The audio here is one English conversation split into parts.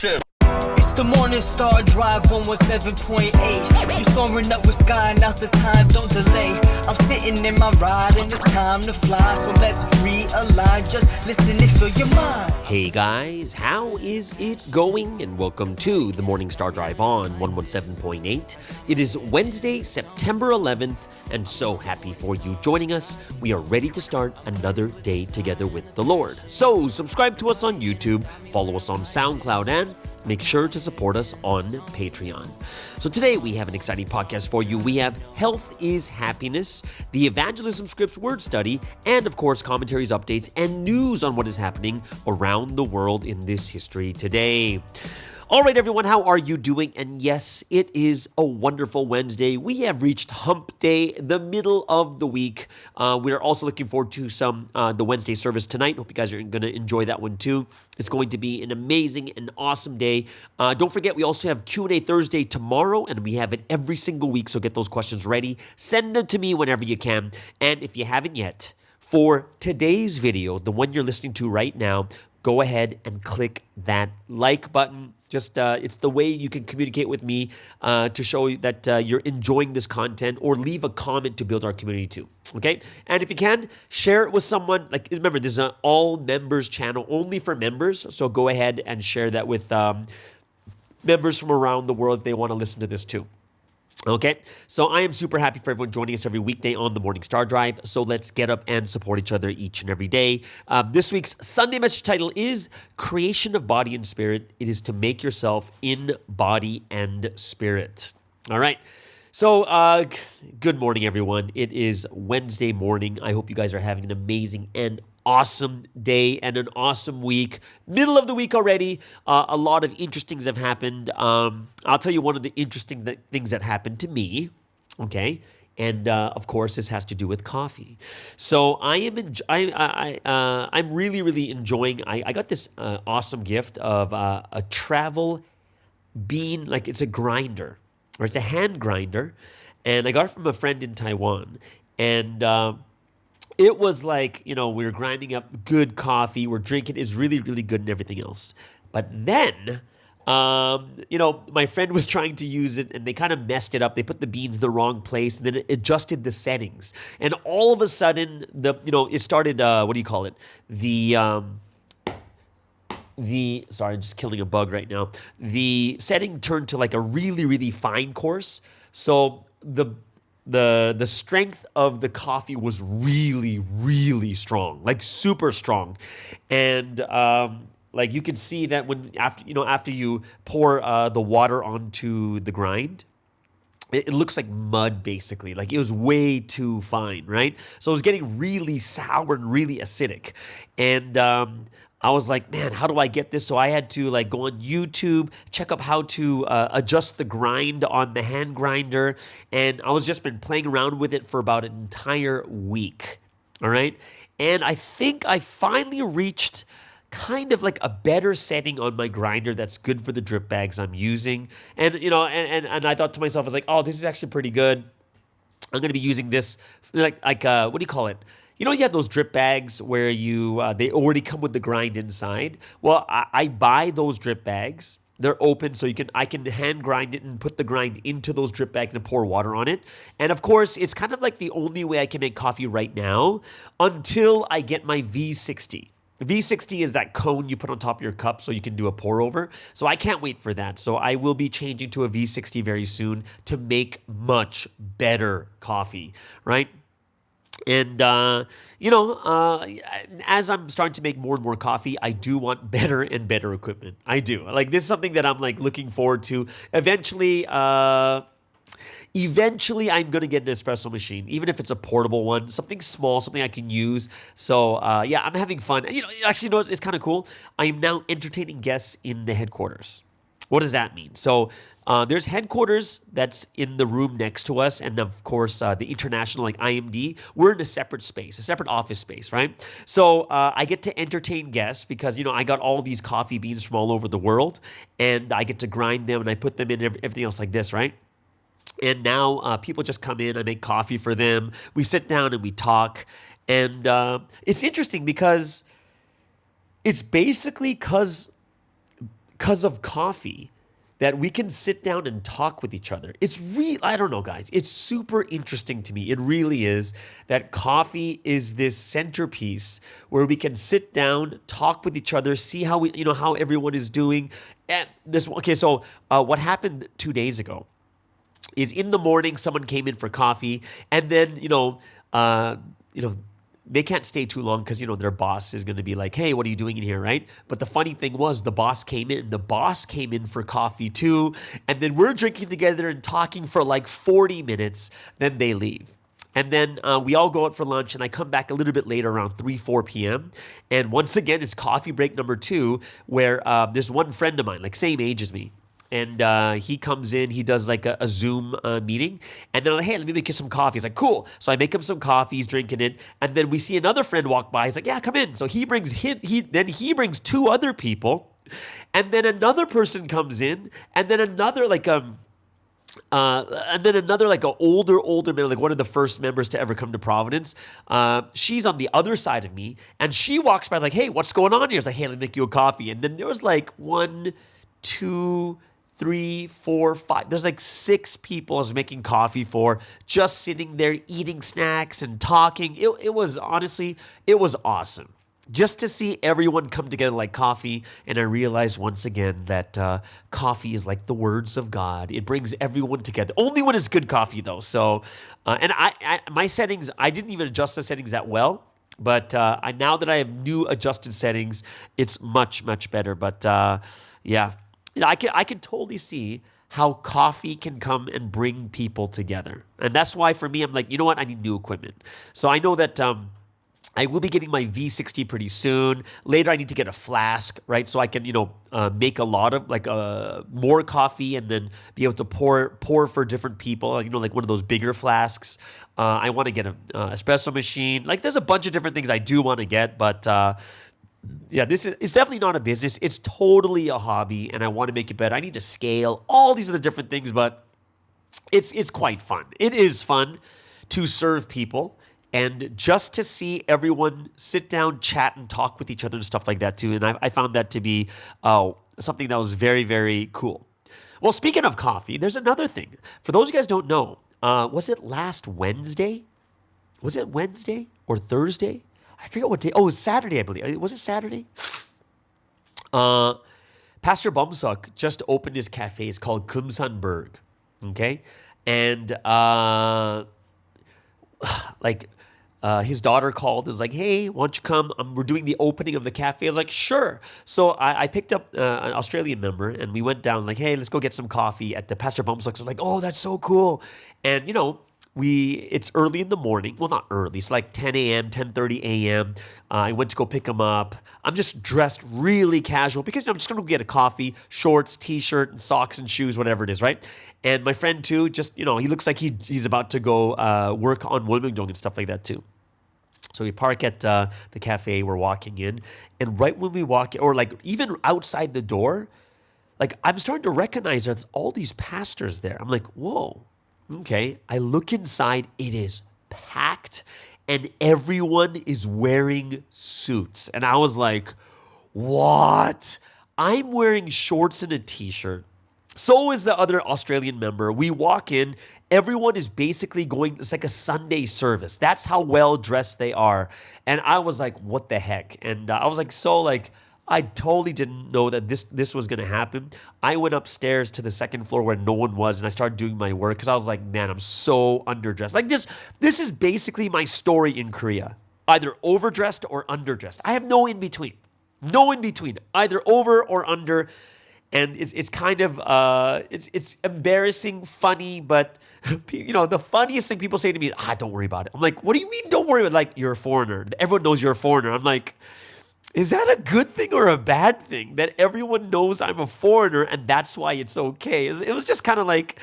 It's the Morning Star Drive 117.8. You soaring up with sky, now's the time, don't delay. I'm sitting in my ride and it's time to fly. So let's realign, just listen and fill your mind. Hey guys, how is it going? And welcome to the Morning Star Drive on 117.8. It is Wednesday, September 11th, and so happy for you joining us. We are ready to start another day together with the Lord. So subscribe to us on YouTube, follow us on SoundCloud, and make sure to support us on Patreon. So today we have an exciting podcast for you. We have Health is Happiness, the Evangelism Scripts Word Study, and of course commentaries, updates, and news on what is happening around the world in this history today. All right, everyone, how are you doing? And yes, it is a wonderful Wednesday. We have reached Hump Day, the middle of the week. We are also looking forward to the Wednesday service tonight. Hope you guys are going to enjoy that one too. It's going to be an amazing and awesome day. Don't forget, we also have Q&A Thursday tomorrow, and we have it every single week, so get those questions ready. Send them to me whenever you can. And if you haven't yet, for today's video, the one you're listening to right now, go ahead and click that like button. Just it's the way you can communicate with me to show you that you're enjoying this content, or leave a comment to build our community too. Okay? And if you can, share it with someone. Like, remember, this is an all members channel, only for members. So go ahead and share that with members from around the world if they want to listen to this too. Okay, so I am super happy for everyone joining us every weekday on the Morning Star Drive. So let's get up and support each other each and every day. This week's Sunday message title is Creation of Body and Spirit. It is to make yourself in body and spirit. All right. So good morning, everyone. It is Wednesday morning. I hope you guys are having an amazing and awesome day and an awesome week. Middle of the week already. A lot of interesting things have happened. I'll tell you one of the interesting things that happened to me. Okay. And of course, this has to do with coffee. So I'm really, really enjoying. I got this awesome gift of a travel bean, like it's a grinder, or it's a hand grinder, and I got it from a friend in Taiwan. And it was like, we were grinding up good coffee, we're drinking, it's really, really good and everything else. But then, my friend was trying to use it, and they kind of messed it up. They put the beans in the wrong place, and then it adjusted the settings. And all of a sudden, it started, sorry, I'm just killing a bug right now. The setting turned to like a really, really fine course. So the strength of the coffee was really, really strong, like super strong. And like you could see that after you pour the water onto the grind, it looks like mud, basically. Like it was way too fine, right? So it was getting really sour and really acidic. And I was like, man, how do I get this? So I had to go on YouTube, check up how to adjust the grind on the hand grinder. And I was just been playing around with it for about an entire week. All right. And I think I finally reached kind of like a better setting on my grinder that's good for the drip bags I'm using. And, and I thought to myself, I was like, oh, this is actually pretty good. I'm going to be using this what do you call it? You have those drip bags where they already come with the grind inside. Well, I buy those drip bags. They're open, so I can hand grind it and put the grind into those drip bags and pour water on it. And of course, it's kind of like the only way I can make coffee right now until I get my V60. V60 is that cone you put on top of your cup so you can do a pour over. So I can't wait for that. So I will be changing to a V60 very soon to make much better coffee, right? And, as I'm starting to make more and more coffee, I do want better and better equipment. I do. This is something that I'm looking forward to. Eventually, I'm going to get an espresso machine, even if it's a portable one, something small, something I can use. So, I'm having fun. It's kind of cool. I am now entertaining guests in the headquarters. What does that mean? So there's headquarters that's in the room next to us, and of course the international IMD. We're in a separate space, a separate office space, right? So I get to entertain guests because I got all these coffee beans from all over the world, and I get to grind them and I put them in everything else like this, right? And now people just come in, I make coffee for them, we sit down and we talk. And it's interesting because it's basically because because of coffee that we can sit down and talk with each other. It's I don't know, guys. It's super interesting to me. It really is that coffee is this centerpiece where we can sit down, talk with each other, see how how everyone is doing. And so what happened 2 days ago is in the morning, someone came in for coffee, and then, they can't stay too long because, their boss is going to be like, hey, what are you doing in here, right? But the funny thing was the boss came in for coffee too. And then we're drinking together and talking for like 40 minutes. Then they leave. And then we all go out for lunch, and I come back a little bit later around 4 p.m. And once again, it's coffee break number 2 where there's one friend of mine, like same age as me. And he comes in, he does like a Zoom meeting, and then I'm like, hey, let me make you some coffee. He's like, cool. So I make him some coffee, he's drinking it, and then we see another friend walk by. He's like, yeah, come in. So he brings 2 other people, and then another person comes in, and then another like an older man, like one of the first members to ever come to Providence. She's on the other side of me, and she walks by like, hey, what's going on here? It's like, hey, let me make you a coffee. And then there was like 1, 2, 3, 4, 5. There's like 6 people I was making coffee for, just sitting there eating snacks and talking. It was honestly, it was awesome. Just to see everyone come together like coffee. And I realized once again that coffee is like the words of God. It brings everyone together. Only when it's good coffee though. So, and my settings, I didn't even adjust the settings that well. But now that I have new adjusted settings, it's much, much better. But yeah. I can totally see how coffee can come and bring people together. And that's why for me, I'm like, you know what? I need new equipment. So I know that I will be getting my V60 pretty soon. Later, I need to get a flask, right? So I can, make a lot of more coffee and then be able to pour for different people, like one of those bigger flasks. I want to get an espresso machine. Like there's a bunch of different things I do want to get, but yeah, it's definitely not a business. It's totally a hobby, and I want to make it better. I need to scale all these other different things, but it's quite fun. It is fun to serve people and just to see everyone sit down, chat, and talk with each other and stuff like that too. And I found that to be something that was very, very cool. Well, speaking of coffee, there's another thing. For those of you guys who don't know, was it last Wednesday? Was it Wednesday or Thursday? I forget what day. Oh, it was Saturday, I believe. Was it Saturday? Pastor Bumsuck just opened his cafe. It's called Kumsanberg. Okay? And his daughter called and was like, hey, why don't you come? We're doing the opening of the cafe. I was like, sure. So I picked up an Australian member, and we went down like, hey, let's go get some coffee at the Pastor Bumsuck. So I was like, oh, that's so cool. And, it's early in the morning. Well, not early. It's like 10 a.m., 10:30 a.m. I went to go pick him up. I'm just dressed really casual because I'm just going to get a coffee, shorts, T-shirt, and socks and shoes, whatever it is, right? And my friend, too, just, he looks like he's about to go work on Wilmington and stuff like that, too. So we park at the cafe. We're walking in. And right when we walk in, or like even outside the door, like I'm starting to recognize there's all these pastors there. I'm like, whoa. Okay, I look inside, it is packed, and everyone is wearing suits. And I was like, what? I'm wearing shorts and a T-shirt. So is the other Australian member. We walk in, everyone is basically going, it's like a Sunday service. That's how well dressed they are. And I was like, what the heck? And I was like, I totally didn't know that this was going to happen. I went upstairs to the second floor where no one was, and I started doing my work because I was like, man, I'm so underdressed. Like this is basically my story in Korea. Either overdressed or underdressed. I have no in between. No in between. Either over or under. And it's kind of, it's embarrassing, funny, but, the funniest thing people say to me is, don't worry about it. I'm like, what do you mean don't worry about it? Like, you're a foreigner. Everyone knows you're a foreigner. I'm like, is that a good thing or a bad thing that everyone knows I'm a foreigner and that's why it's okay? It was just kind of like,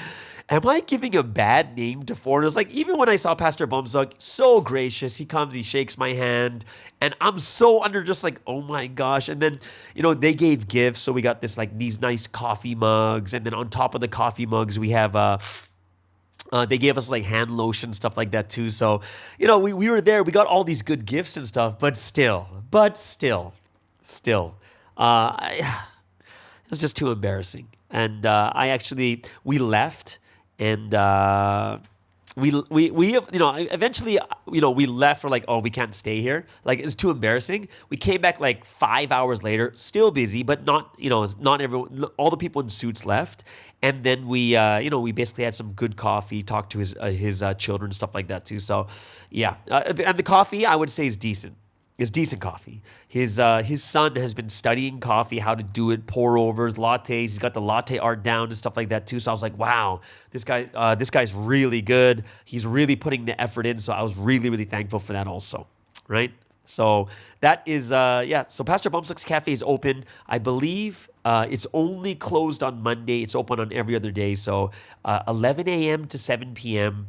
am I giving a bad name to foreigners? Like, even when I saw Pastor Bumsuck, so gracious. He comes, he shakes my hand, and I'm so just like, oh my gosh. And then, they gave gifts. So we got these nice coffee mugs. And then on top of the coffee mugs, we have, they gave us like hand lotion, stuff like that too. So, we were there. We got all these good gifts and stuff, but still, It was just too embarrassing. And we left, and eventually, we left for like, oh, we can't stay here. Like, it's too embarrassing. We came back like 5 hours later, still busy, but not everyone, all the people in suits left. And then we basically had some good coffee, talked to his children, stuff like that too. So, yeah. And the coffee, I would say, is decent. It's decent coffee. His son has been studying coffee, how to do it, pour overs, lattes. He's got the latte art down and stuff like that too. So I was like, wow, this guy's really good. He's really putting the effort in. So I was really, really thankful for that also, right? So that is, So Pastor Bumsuck's Cafe is open. I believe it's only closed on Monday. It's open on every other day. So 11 a.m. to 7 p.m.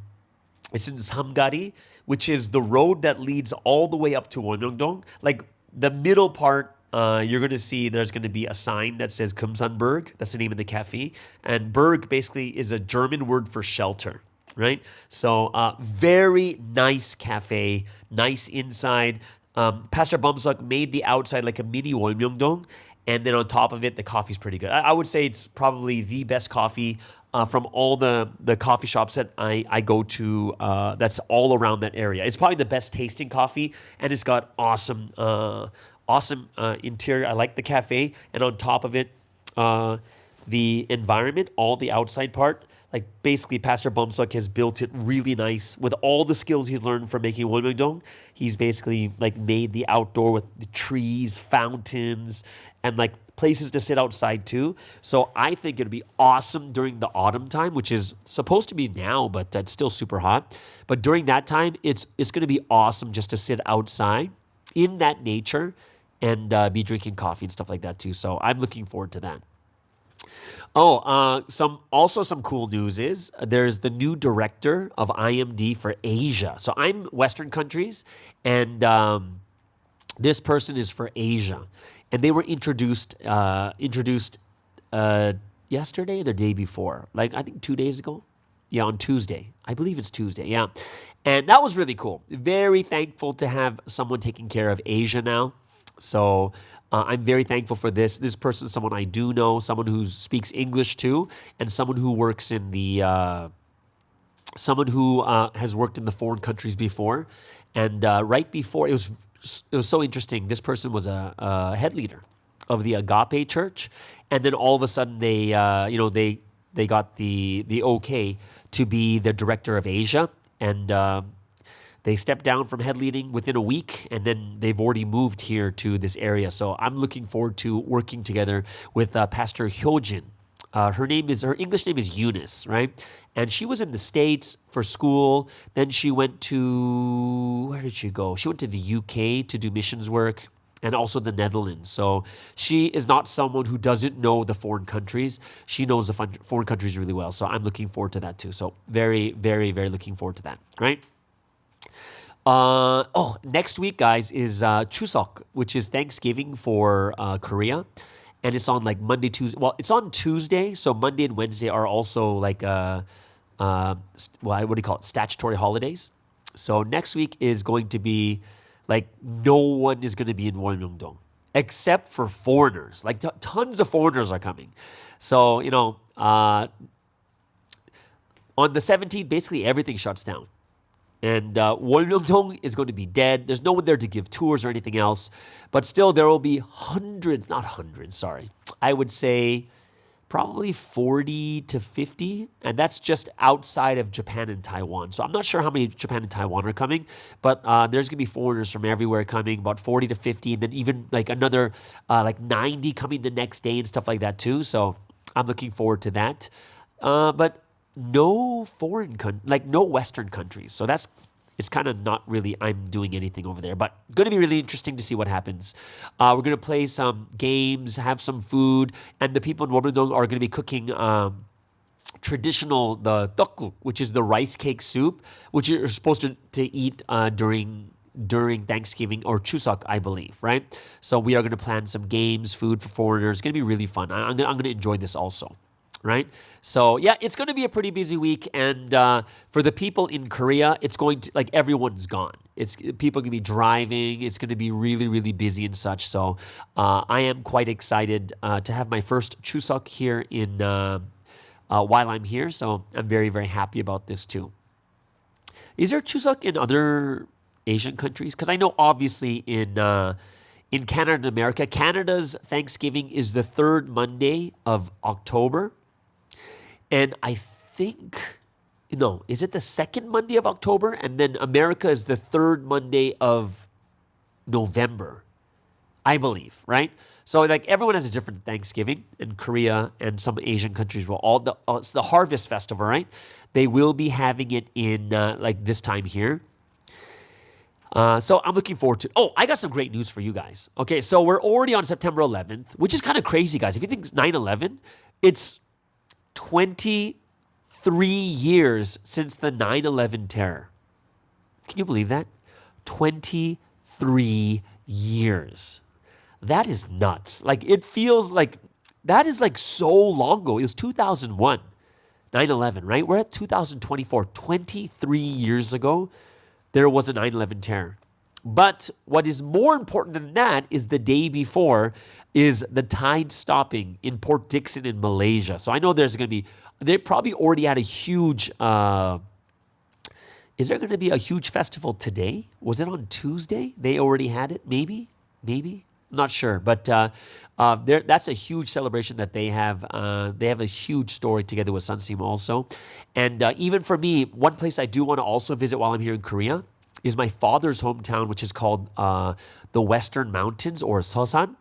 It's in Samgari, which is the road that leads all the way up to Wonmyeongdong. Like the middle part, you're going to see there's going to be a sign that says Kumsanberg. That's the name of the cafe. And Berg basically is a German word for shelter, right? So very nice cafe, nice inside. Pastor Bumsuck made the outside like a mini Wonmyeongdong. And then on top of it, the coffee's pretty good. I would say it's probably the best coffee from all the coffee shops that I go to. That's all around that area. It's probably the best tasting coffee, and it's got awesome interior. I like the cafe, and on top of it, the environment, all the outside part. Like basically, Pastor Bumsuck has built it really nice with all the skills he's learned from making Wonmyeongdong. He's basically like made the outdoor with the trees, fountains, and like places to sit outside too. So I think it'd be awesome during the autumn time, which is supposed to be now, but it's still super hot. But during that time, it's going to be awesome just to sit outside in that nature and be drinking coffee and stuff like that too. So I'm looking forward to that. Oh, some cool news is there's the new director of IMD for Asia. So I'm Western countries, and this person is for Asia, and they were introduced yesterday or the day before, like I think 2 days ago. Yeah, on Tuesday. I believe it's Tuesday. Yeah, and that was really cool. Very thankful to have someone taking care of Asia now. So I'm very thankful for this. This person is someone I do know, someone who speaks English too, and someone who works in the, someone who has worked in the foreign countries before. And right before, it was so interesting. This person was a head leader of the Agape Church, and then all of a sudden they got the okay to be the director of Asia, and they stepped down from head leading within a week, and then they've already moved here to this area. So I'm looking forward to working together with Pastor Hyojin. Her English name is Eunice, right? And she was in the States for school. Then she went to, where did she go? She went to the UK to do missions work, and also the Netherlands. So she is not someone who doesn't know the foreign countries. She knows the foreign countries really well. So I'm looking forward to that too. So very, very, very looking forward to that, right? Next week, guys, is Chuseok, which is Thanksgiving for Korea. And it's on like Monday, Tuesday. Well, it's on Tuesday, so Monday and Wednesday are also like, what do you call it? Statutory holidays. So next week is going to be like no one is going to be in Wonmyeongdong except for foreigners. Like tons of foreigners are coming. So, on the 17th, basically everything shuts down. And Wonmyeongdong is going to be dead. There's no one there to give tours or anything else. But still, there will be I would say probably 40 to 50. And that's just outside of Japan and Taiwan. So I'm not sure how many Japan and Taiwan are coming. But there's going to be foreigners from everywhere coming, about 40 to 50. And then even like another 90 coming the next day and stuff like that too. So I'm looking forward to that. But no no Western countries. So it's kind of not really I'm doing anything over there, but going to be really interesting to see what happens. We're going to play some games, have some food, and the people in Wonmyeongdong are going to be cooking the tteokguk, which is the rice cake soup, which you're supposed to eat during Thanksgiving or Chuseok, I believe, right? So we are going to plan some games, food for foreigners. It's going to be really fun. I'm going to enjoy this also. right? So yeah, it's going to be a pretty busy week, and for the people in Korea, it's going to, like, everyone's gone. It's people going to be driving. It's going to be really, really busy and such. So I am quite excited to have my first Chuseok here in while I'm here. So I'm very, very happy about this too. Is there Chuseok in other Asian countries? Because I know obviously in Canada and America, Canada's Thanksgiving is the third Monday of October. And I think, no, is it the second Monday of October? And then America is the third Monday of November, I believe, right? So like everyone has a different Thanksgiving in Korea, and some Asian countries will it's the Harvest Festival, right? They will be having it in like this time here. So I'm looking forward to. Oh, I got some great news for you guys. Okay, so we're already on September 11th, which is kind of crazy, guys. If you think 9/11, it's 23 years since the 9/11 terror. Can you believe that? 23 years. That is nuts. Like, it feels like that is like so long ago. It was 2001, 9/11, right? We're at 2024. 23 years ago, there was a 9/11 terror. But what is more important than that is the day before is the tide stopping in Port Dickson in Malaysia. So I know there's going to be, they probably already had a huge, is there going to be a huge festival today? Was it on Tuesday? They already had it? Maybe? I'm not sure. But that's a huge celebration that they have. They have a huge story together with Sunseam also. And even for me, one place I do want to also visit while I'm here in Korea is my father's hometown, which is called the Western Mountains, or Seosan.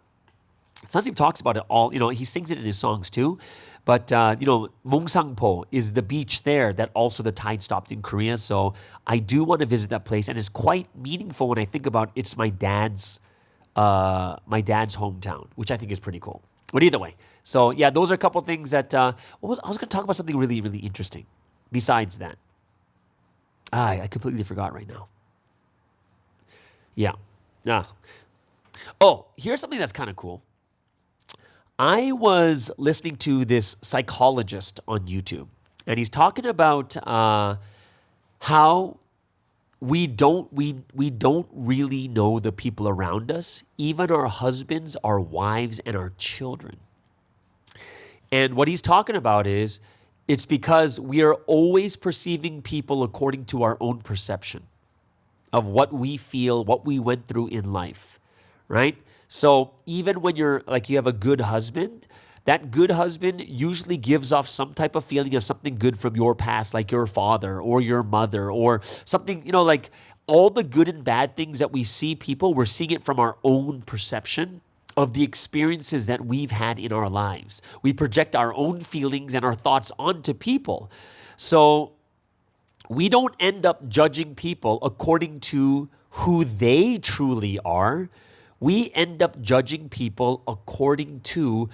Sunseam talks about it all. You know, he sings it in his songs too. But, you know, Mongsangpo is the beach there that also the tide stopped in Korea. So I do want to visit that place. And it's quite meaningful when I think about it's my dad's hometown, which I think is pretty cool. But either way, so yeah, those are a couple things that I was going to talk about something really, really interesting besides that. I completely forgot right now. Yeah. Oh, here's something that's kind of cool. I was listening to this psychologist on YouTube, and he's talking about how we don't really know the people around us, even our husbands, our wives, and our children. And what he's talking about is it's because we are always perceiving people according to our own perception of what we feel, what we went through in life, right? So even when you're like, you have a good husband, that good husband usually gives off some type of feeling of something good from your past, like your father or your mother or something, you know, like all the good and bad things that we see people, we're seeing it from our own perception of the experiences that we've had in our lives. We project our own feelings and our thoughts onto people. So we don't end up judging people according to who they truly are. We end up judging people according to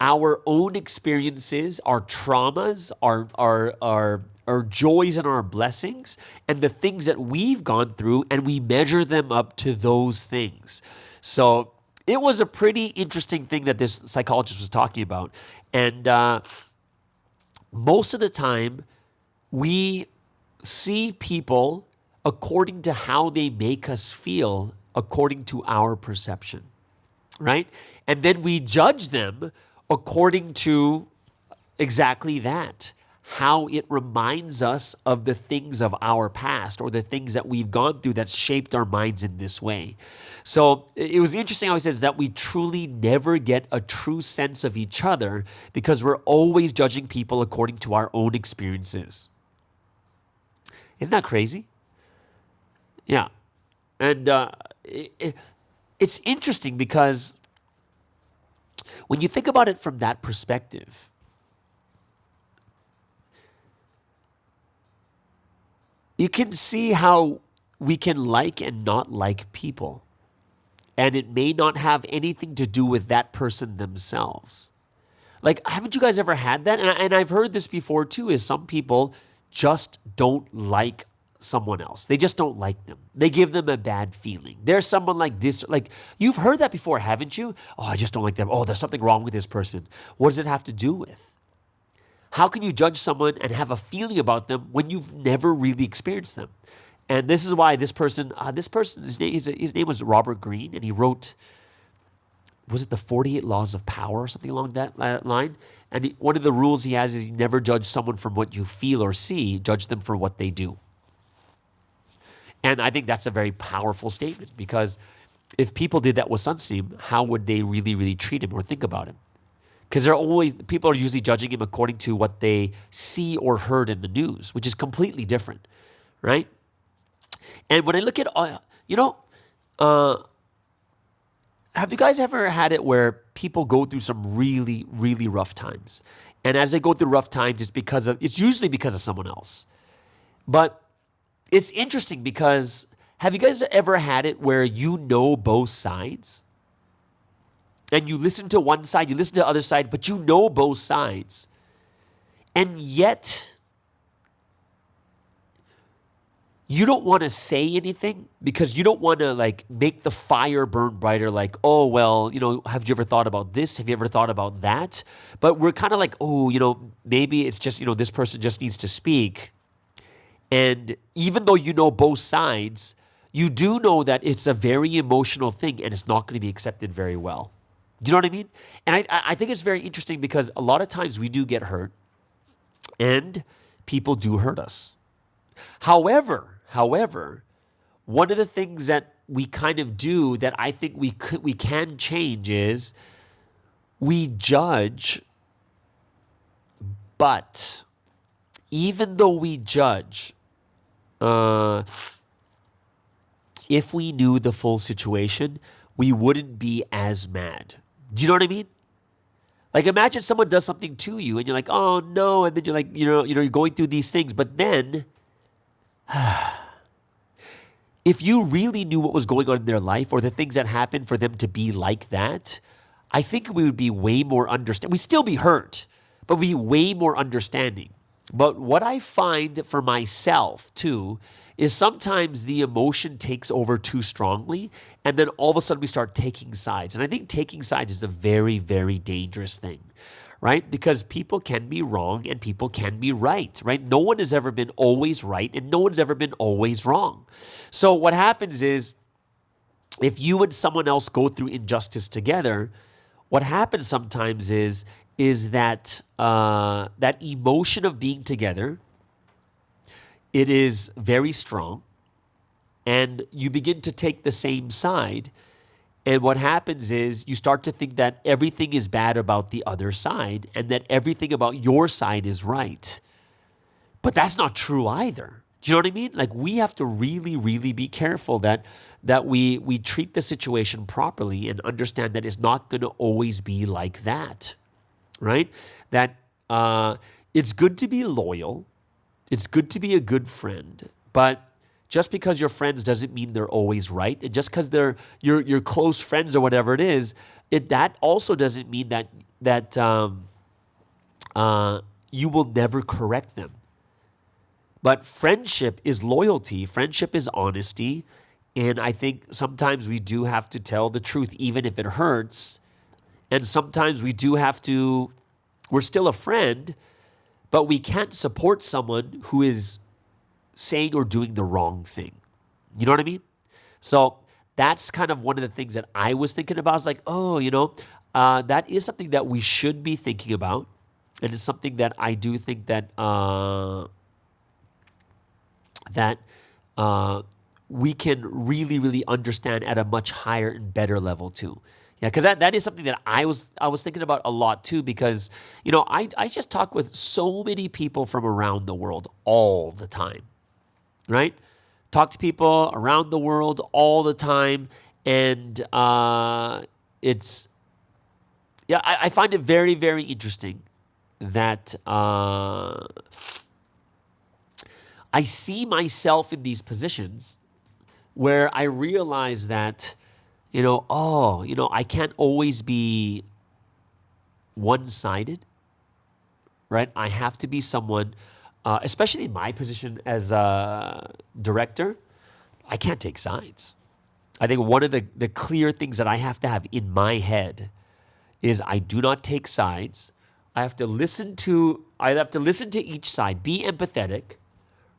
our own experiences, our traumas, our joys and our blessings, and the things that we've gone through, and we measure them up to those things. So it was a pretty interesting thing that this psychologist was talking about. And most of the time, we see people according to how they make us feel, according to our perception, right? And then we judge them according to exactly that, how it reminds us of the things of our past or the things that we've gone through that's shaped our minds in this way. So it was interesting how he says that we truly never get a true sense of each other because we're always judging people according to our own experiences. Isn't that crazy? Yeah. And it's interesting because when you think about it from that perspective, you can see how we can like and not like people. And it may not have anything to do with that person themselves. Like, haven't you guys ever had that? And I've heard this before too, is some people just don't like someone else. They just don't like them. They give them a bad feeling. There's someone like this, like you've heard that before, haven't you? Oh, I just don't like them. Oh, there's something wrong with this person. What does it have to do with? How can you judge someone and have a feeling about them when you've never really experienced them? And this is why this person, his name was Robert Greene, and he wrote, was it the 48 Laws of Power or something along that line? And one of the rules he has is you never judge someone from what you feel or see, judge them for what they do. And I think that's a very powerful statement, because if people did that with Sunstein, how would they really, really treat him or think about him? Because people are usually judging him according to what they see or heard in the news, which is completely different, right? And when I look at, have you guys ever had it where people go through some really, really rough times? And as they go through rough times, it's usually because of someone else. But it's interesting because have you guys ever had it where you know both sides? And you listen to one side, you listen to the other side, but you know both sides. And yet, you don't want to say anything because you don't want to make the fire burn brighter, oh, well, have you ever thought about this? Have you ever thought about that? But we're kind of maybe it's just, this person just needs to speak. And even though you know both sides, you do know that it's a very emotional thing and it's not going to be accepted very well. Do you know what I mean? And I think it's very interesting because a lot of times we do get hurt and people do hurt us. However, one of the things that we kind of do that I think we can change is we judge, but even though we judge, if we knew the full situation, we wouldn't be as mad. Do you know what I mean? Imagine someone does something to you and you're like, oh no, and then you're like, you're going through these things, but then if you really knew what was going on in their life or the things that happened for them to be like that, I think we would be way more understanding. We'd still be hurt, but we'd be way more understanding. But what I find for myself too is sometimes the emotion takes over too strongly and then all of a sudden we start taking sides. And I think taking sides is a very, very dangerous thing, right? Because people can be wrong and people can be right? No one has ever been always right and no one's ever been always wrong. So what happens is if you and someone else go through injustice together, what happens sometimes is that that emotion of being together, it is very strong, and you begin to take the same side. And what happens is you start to think that everything is bad about the other side and that everything about your side is right. But that's not true either. Do you know what I mean? We have to really, really be careful that we treat the situation properly and understand that it's not going to always be like that. Right? That it's good to be loyal. It's good to be a good friend. But just because you're friends doesn't mean they're always right. And just because they're your close friends or whatever it is, that also doesn't mean that you will never correct them. But friendship is loyalty. Friendship is honesty. And I think sometimes we do have to tell the truth even if it hurts. And sometimes we do have to, we're still a friend, but we can't support someone who is saying or doing the wrong thing. You know what I mean? So that's kind of one of the things that I was thinking about. I was like, that is something that we should be thinking about. And it's something that I do think that we can really, really understand at a much higher and better level too. Yeah, because that is something that I was thinking about a lot too, because, I just talk with so many people from around the world all the time, right? Talk to people around the world all the time, and I find it very, very interesting that I see myself in these positions where I realize that I can't always be one-sided, right? I have to be someone, especially in my position as a director, I can't take sides. I think one of the clear things that I have to have in my head is I do not take sides. I have to listen to each side, be empathetic,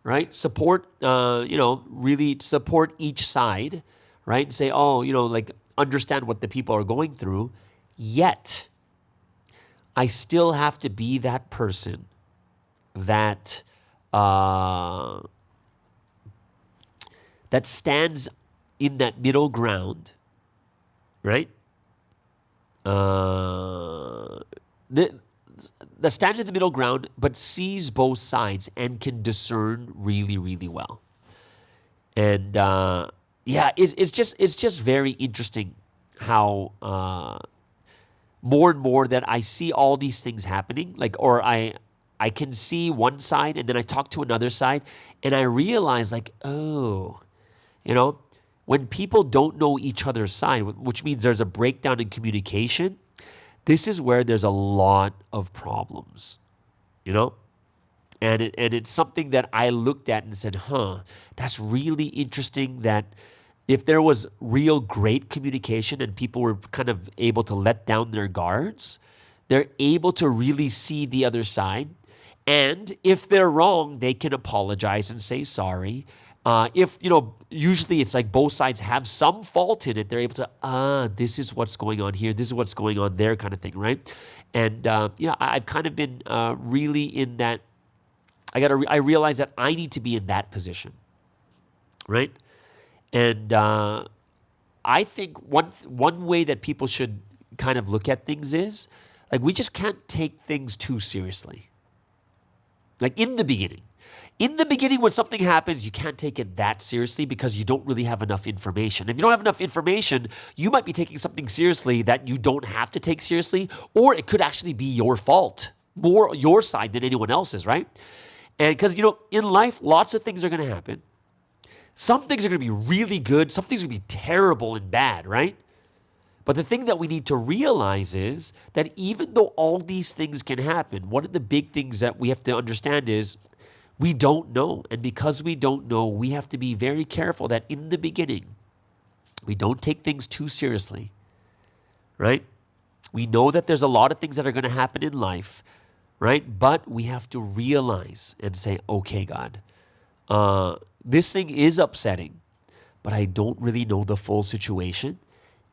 right? Support, really support each side, right? And say, like understand what the people are going through. Yet, I still have to be that person that that stands in that middle ground, right? That stands in the middle ground, but sees both sides and can discern really, really well. And it's just very interesting how more and more that I see all these things happening, or I can see one side and then I talk to another side, and I realize when people don't know each other's side, which means there's a breakdown in communication, this is where there's a lot of problems, And it's something that I looked at and said, that's really interesting that if there was real great communication and people were kind of able to let down their guards, they're able to really see the other side. And if they're wrong, they can apologize and say sorry. Usually it's like both sides have some fault in it. They're able to, this is what's going on here. This is what's going on there kind of thing, right? And, I've kind of been really in that. I realize that I need to be in that position, right? And I think one way that people should kind of look at things is, we just can't take things too seriously. In the beginning. In the beginning, when something happens, you can't take it that seriously because you don't really have enough information. If you don't have enough information, you might be taking something seriously that you don't have to take seriously, or it could actually be your fault, more your side than anyone else's, right? And because, in life, lots of things are going to happen. Some things are going to be really good. Some things are going to be terrible and bad, right? But the thing that we need to realize is that even though all these things can happen, one of the big things that we have to understand is we don't know. And because we don't know, we have to be very careful that in the beginning, we don't take things too seriously, right? We know that there's a lot of things that are going to happen in life, right? But we have to realize and say, okay, God, this thing is upsetting, but I don't really know the full situation.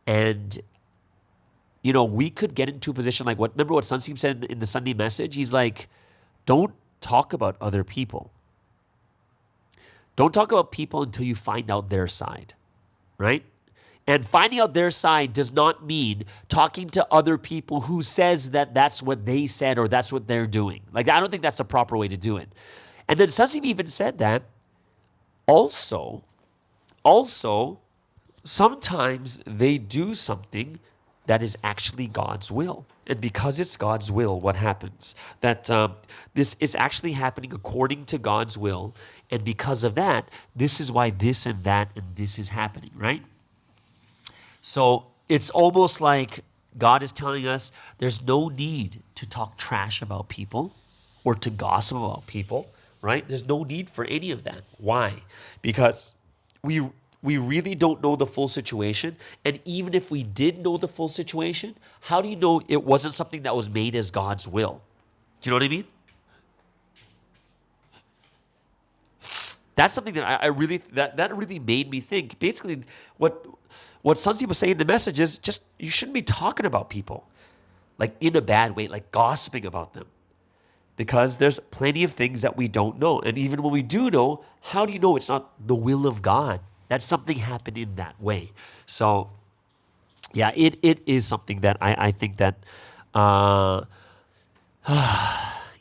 And, we could get into a position remember what Sunseem said in the Sunday message? He's like, don't talk about other people. Don't talk about people until you find out their side, right? And finding out their side does not mean talking to other people who says that that's what they said or that's what they're doing. I don't think that's the proper way to do it. And then Sunseem even said that also, sometimes they do something that is actually God's will. And because it's God's will, what happens? That this is actually happening according to God's will. And because of that, this is why this and that and this is happening, right? So it's almost like God is telling us there's no need to talk trash about people or to gossip about people, right? There's no need for any of that. Why? Because we really don't know the full situation. And even if we did know the full situation, how do you know it wasn't something that was made as God's will? Do you know what I mean? That's something that I really, that really made me think. Basically, what Sunseem was saying in the message is just, you shouldn't be talking about people in a bad way, gossiping about them. Because there's plenty of things that we don't know. And even when we do know, how do you know it's not the will of God? That something happened in that way. So, yeah, it is something that I think that,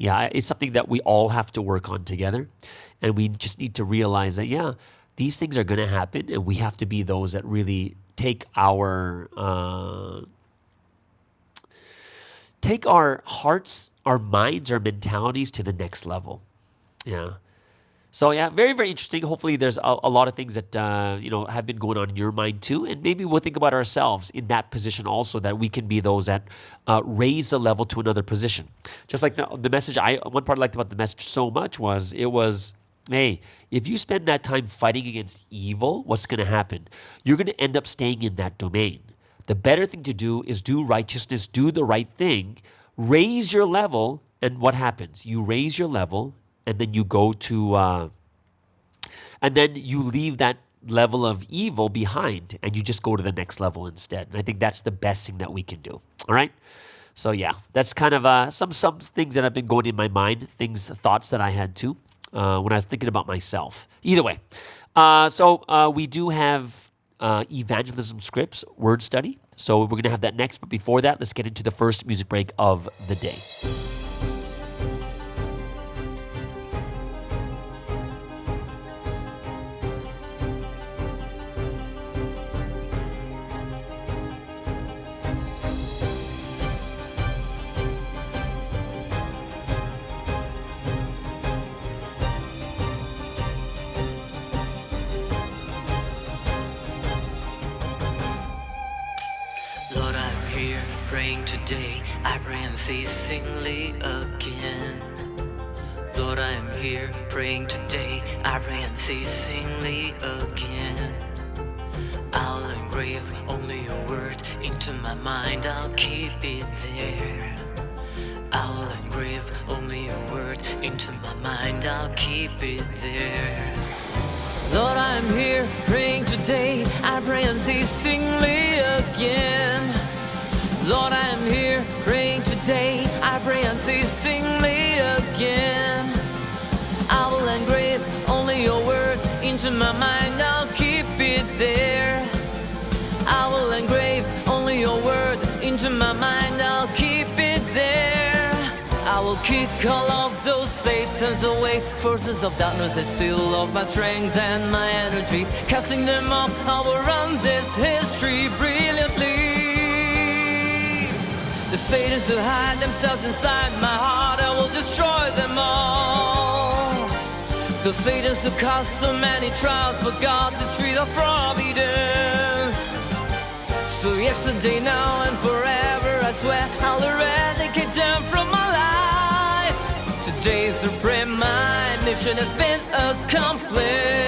it's something that we all have to work on together. And we just need to realize that, these things are going to happen. And we have to be those that really take our hearts, our minds, our mentalities to the next level. Yeah. So very, very interesting. Hopefully there's a lot of things that, have been going on in your mind too. And maybe we'll think about ourselves in that position also, that we can be those that raise the level to another position. Just like the message, one part I liked about the message so much was, hey, if you spend that time fighting against evil, what's going to happen? You're going to end up staying in that domain. The better thing to do is do righteousness, do the right thing, raise your level, and what happens? You raise your level, and then you go to, and then you leave that level of evil behind, and you just go to the next level instead. And I think that's the best thing that we can do. All right? So yeah, that's kind of some things that have been going in my mind, thoughts that I had too when I was thinking about myself. Either way, so we do have evangelism scripts, word study. So we're going to have that next. But before that, let's get into the first music break of the day. Lord, I'm here praying today. I pray unceasingly again. Lord, I am here praying today. I pray unceasingly again. I'll engrave only your word into my mind. I'll keep it there. I'll engrave only your word into my mind. I'll keep it there. Lord, I'm here praying today. I pray unceasingly again. Lord, I'm here praying today. I pray unceasingly again. I will engrave only your word into my mind. I'll keep it there. I will engrave only your word into my mind. I'll keep it there. I will kick all of those Satans away, forces of darkness that steal off my strength and my energy. Casting them off, I will run this history brilliantly. The Satans who hide themselves inside my heart, I will destroy them all. The Satans who cause so many trials, forgot the street of providence. So yesterday, now and forever, I swear I'll eradicate them from my life. Today's supreme, my mission has been accomplished.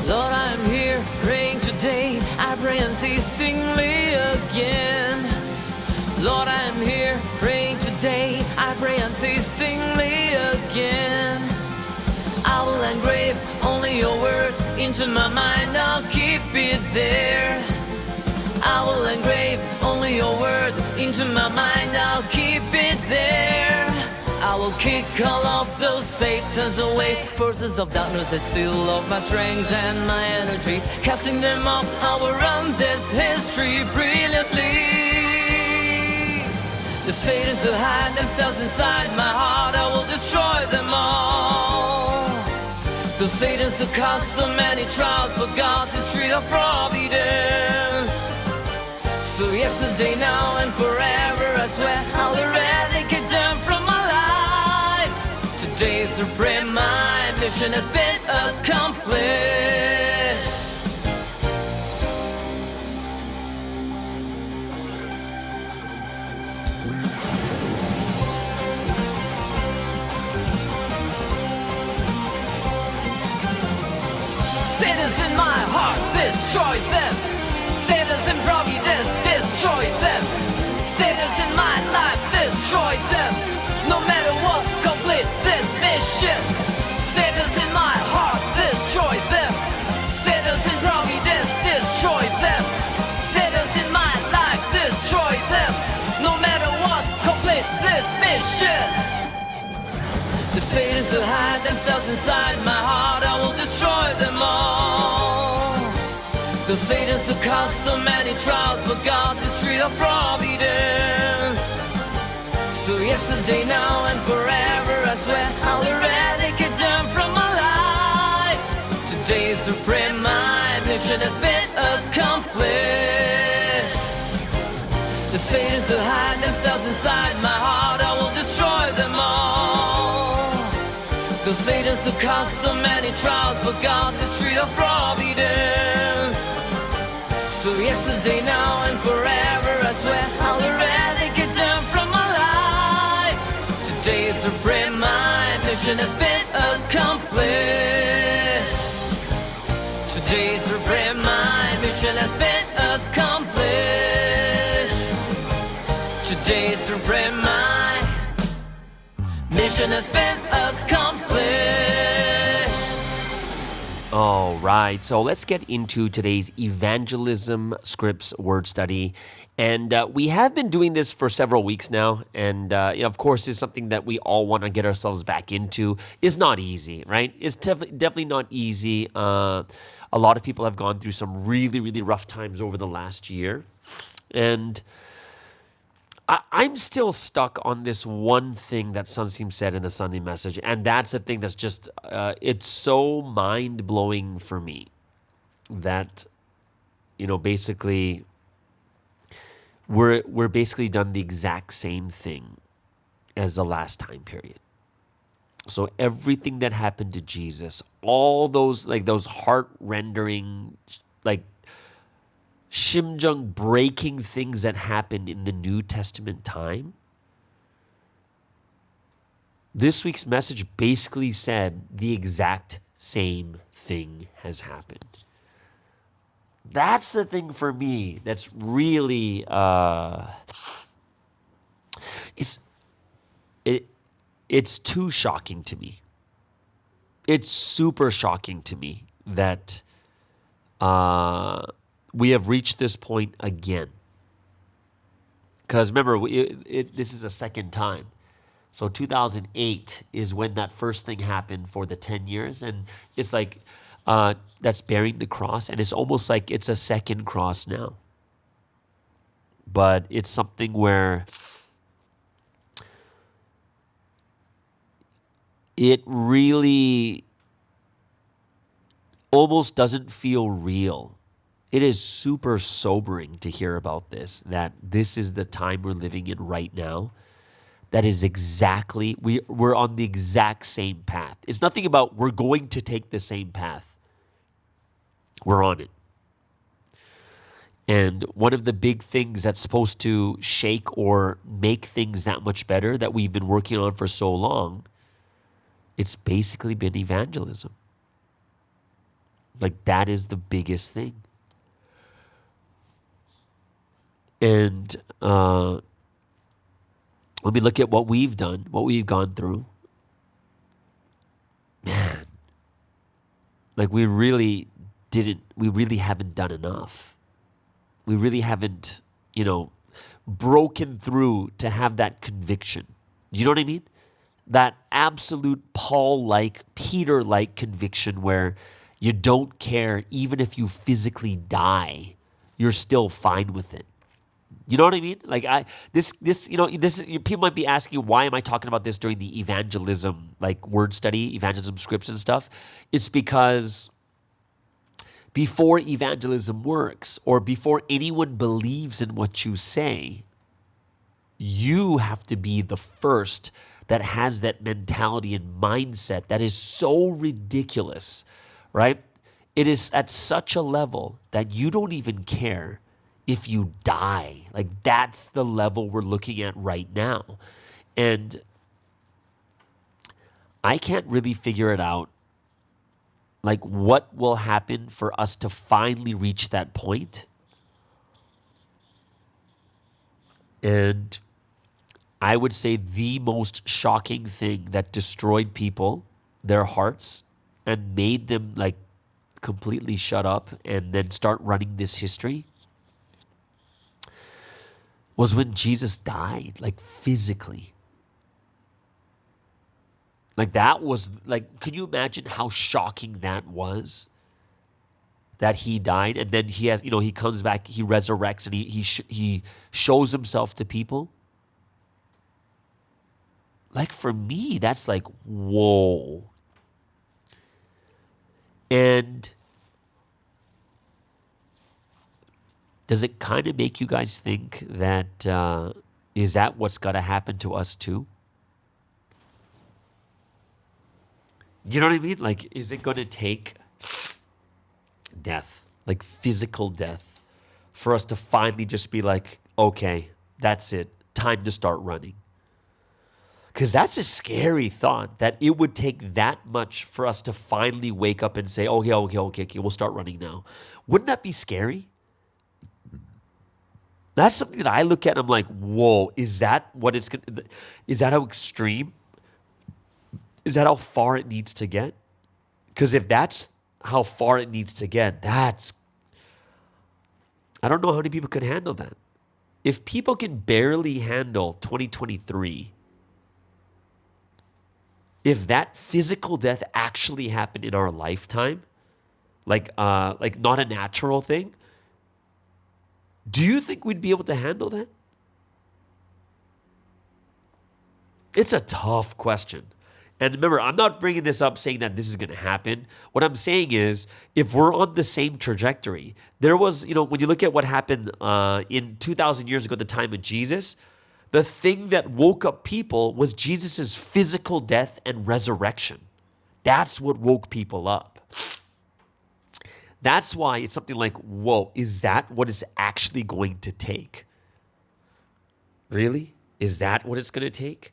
Lord, I'm here praying today. I pray unceasingly again. Lord, I'm here praying today. I pray unceasingly again. I will engrave only your word into my mind. I'll keep it there. I will engrave only your word into my mind. I'll keep it there. I will kick all of those Satans away, forces of darkness that steal off my strength and my energy. Casting them off, I will run this history brilliantly. The Satans who hide themselves inside my heart, I will destroy them all. The Satans who cause so many trials, forgot the street of providence. So yesterday, now and forever, I swear I'll eradicate them from my life. Today's supreme, my mission has been accomplished. Satans in my heart, destroy them. Satans in providence, destroy them. Satans in my life, destroy them. No matter what, complete this mission. Satans in my heart, destroy them. Satans in providence, destroy them. Satans in my life, destroy them. No matter what, complete this mission. The Satans who hide themselves inside my heart, I will destroy them all. The Satans who cause so many trials, forgot the street of providence. So yesterday, now and forever, I swear I'll eradicate them from my life. Today's supreme, my mission has been accomplished. The Satans who hide themselves inside my heart, I will destroy them all. The Satans who cause so many trials, forgot the street of providence. So yesterday, now and forever, I swear I'll eradicate them from my life. to pray, my mission has been accomplished. Today to pray, my mission has been accomplished. Today to pray, my mission has been accomplished. All right, so let's get into today's evangelism scripts word study. And we have been doing this for several weeks now. And of course, it's something that we all want to get ourselves back into. It's not easy, right? It's definitely not easy. A lot of people have gone through some really, really rough times over the last year. And I'm still stuck on this one thing that Sunseam said in the Sunday message. And that's the thing that's just, it's so mind-blowing for me that, basically, we're basically done the exact same thing as the last time period. So everything that happened to Jesus, all those heart-rendering, shimjung breaking things that happened in the New Testament time, this week's message basically said the exact same thing has happened. That's the thing for me that's really it's too shocking to me. It's super shocking to me that we have reached this point again. Because remember, this is a second time. So 2008 is when that first thing happened for the 10 years. And it's like, that's bearing the cross. And it's almost like it's a second cross now. But it's something where it really almost doesn't feel real. It is super sobering to hear about this, that this is the time we're living in right now. That is exactly, we're on the exact same path. It's nothing about we're going to take the same path. We're on it. And one of the big things that's supposed to shake or make things that much better that we've been working on for so long, it's basically been evangelism. Like, that is the biggest thing. And when we look at what we've done, what we've gone through, man, like we really haven't done enough. We really haven't, broken through to have that conviction. You know what I mean? That absolute Paul-like, Peter-like conviction where you don't care even if you physically die, you're still fine with it. You know what I mean? Like people might be asking, why am I talking about this during the evangelism, word study, evangelism scripts and stuff? It's because before evangelism works, or before anyone believes in what you say, you have to be the first that has that mentality and mindset that is so ridiculous, right? It is at such a level that you don't even care if you die. Like, that's the level we're looking at right now. And I can't really figure it out, what will happen for us to finally reach that point. And I would say the most shocking thing that destroyed people, their hearts, and made them completely shut up and then start running this history, was when Jesus died, physically. That was, can you imagine how shocking that was? That he died, and then he has, he comes back, he resurrects, and he shows himself to people. For me, that's whoa. And does it kind of make you guys think that, is that what's got to happen to us too? You know what I mean? Is it going to take death, physical death, for us to finally just be okay, that's it, time to start running? Because that's a scary thought that it would take that much for us to finally wake up and say, okay, we'll start running now. Wouldn't that be scary? That's something that I look at and I'm like, whoa, is that what it's going to, is that how extreme? Is that how far it needs to get? Because if that's how far it needs to get, I don't know how many people could handle that. If people can barely handle 2023, if that physical death actually happened in our lifetime, like not a natural thing, do you think we'd be able to handle that? It's a tough question. And remember, I'm not bringing this up saying that this is going to happen. What I'm saying is, if we're on the same trajectory, there was, when you look at what happened in 2,000 years ago at the time of Jesus, the thing that woke up people was Jesus' physical death and resurrection. That's what woke people up. That's why it's something like, whoa, is that what it's actually going to take? Really? Is that what it's going to take?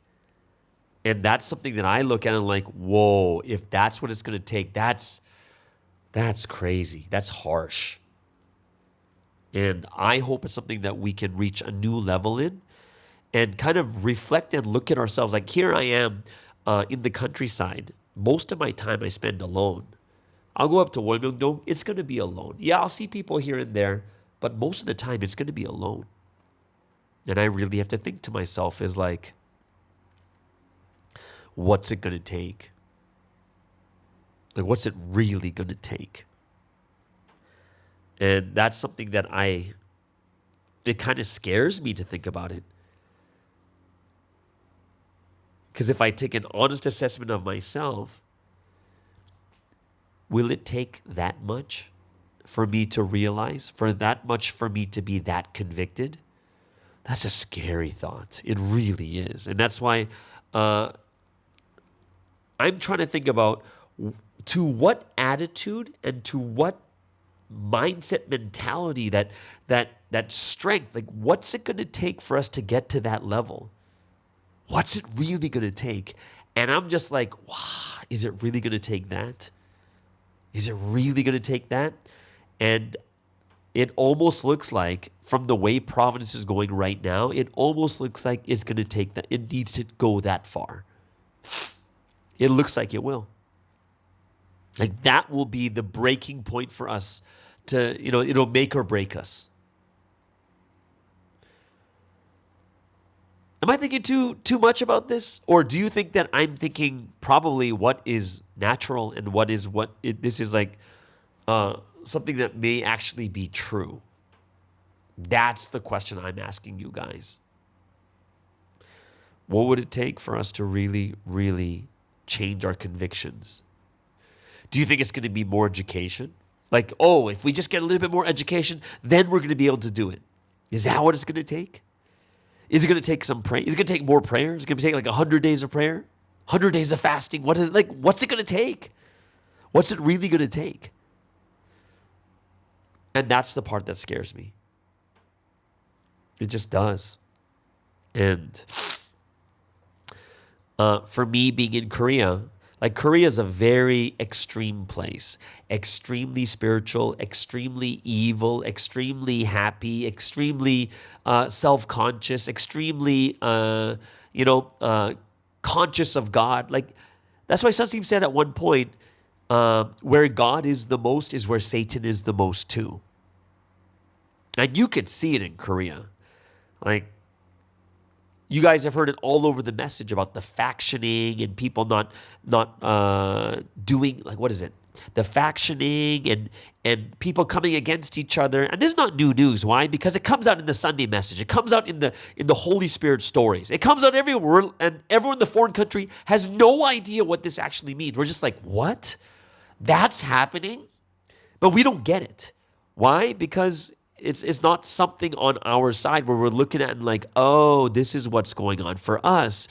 And that's something that I look at and like, whoa, if that's what it's going to take, that's crazy. That's harsh. And I hope it's something that we can reach a new level in and kind of reflect and look at ourselves. Like here I am in the countryside. Most of my time I spend alone. I'll go up to Wolmyongdong. It's going to be alone. Yeah, I'll see people here and there, but most of the time it's going to be alone. And I really have to think to myself is like, what's it going to take? Like, what's it really going to take? And that's something that it kind of scares me to think about it. Because if I take an honest assessment of myself, will it take that much for me to realize, for that much for me to be that convicted? That's a scary thought. It really is. And that's why I'm trying to think about to what attitude and to what mindset mentality, that strength, like what's it going to take for us to get to that level? What's it really going to take? And I'm just like, wow, is it really going to take that? Is it really going to take that? And it almost looks like, from the way Providence is going right now, it almost looks like it's going to take that. It needs to go that far. It looks like it will. Like that will be the breaking point for us to, it'll make or break us. Am I thinking too much about this? Or do you think that I'm thinking probably what is natural and this is like something that may actually be true? That's the question I'm asking you guys. What would it take for us to really, really change our convictions? Do you think it's going to be more education? Like, if we just get a little bit more education, then we're going to be able to do it. Is that what it's going to take? Is it going to take some prayer? Is it going to take more prayer? Is it going to take like 100 days of prayer? 100 days of fasting? What's it going to take? What's it really going to take? And that's the part that scares me. It just does. And for me being in Korea, like Korea is a very extreme place, extremely spiritual, extremely evil, extremely happy, extremely self-conscious, extremely, conscious of God. Like that's why Sunseem said at one point, where God is the most is where Satan is the most too. And you could see it in Korea. Like, you guys have heard it all over the message about the factioning and people not doing, like, what is it? The factioning and people coming against each other. And this is not new news. Why? Because it comes out in the Sunday message. It comes out in the Holy Spirit stories. It comes out everywhere, and everyone in the foreign country has no idea what this actually means. We're just like, what? That's happening? But we don't get it. Why? Because it's not something on our side where we're looking at and like, oh, this is what's going on. For us,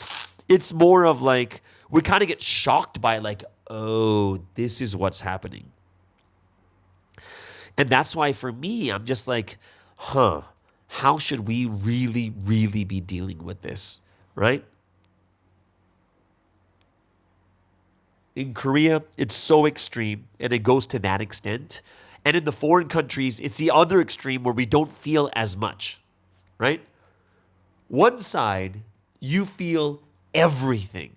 it's more of like, we kind of get shocked by like, oh, this is what's happening. And that's why for me, I'm just like, how should we really, really be dealing with this, right? In Korea, it's so extreme and it goes to that extent. And in the foreign countries, it's the other extreme where we don't feel as much, right? One side, you feel everything.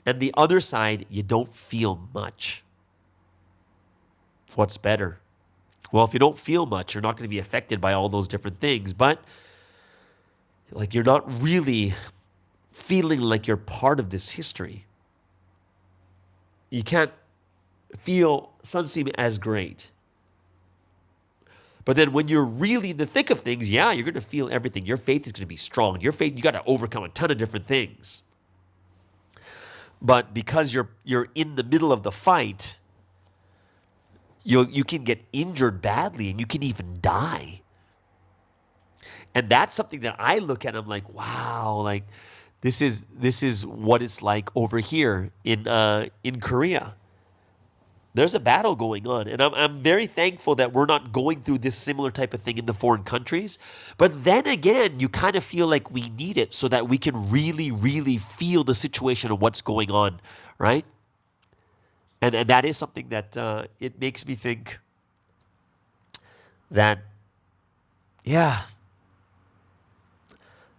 And the other side, you don't feel much. What's better? Well, if you don't feel much, you're not going to be affected by all those different things. But like you're not really feeling like you're part of this history. You can't feel Sunseam as great. But then when you're really in the thick of things, yeah, you're going to feel everything. Your faith is going to be strong. Your faith, you got to overcome a ton of different things. But because you're in the middle of the fight, you can get injured badly and you can even die. And that's something that I look at and I'm like, wow, like this is what it's like over here in Korea. There's a battle going on, and I'm very thankful that we're not going through this similar type of thing in the foreign countries. But then again, you kind of feel like we need it so that we can really, really feel the situation of what's going on, right? And that is something that it makes me think that, yeah,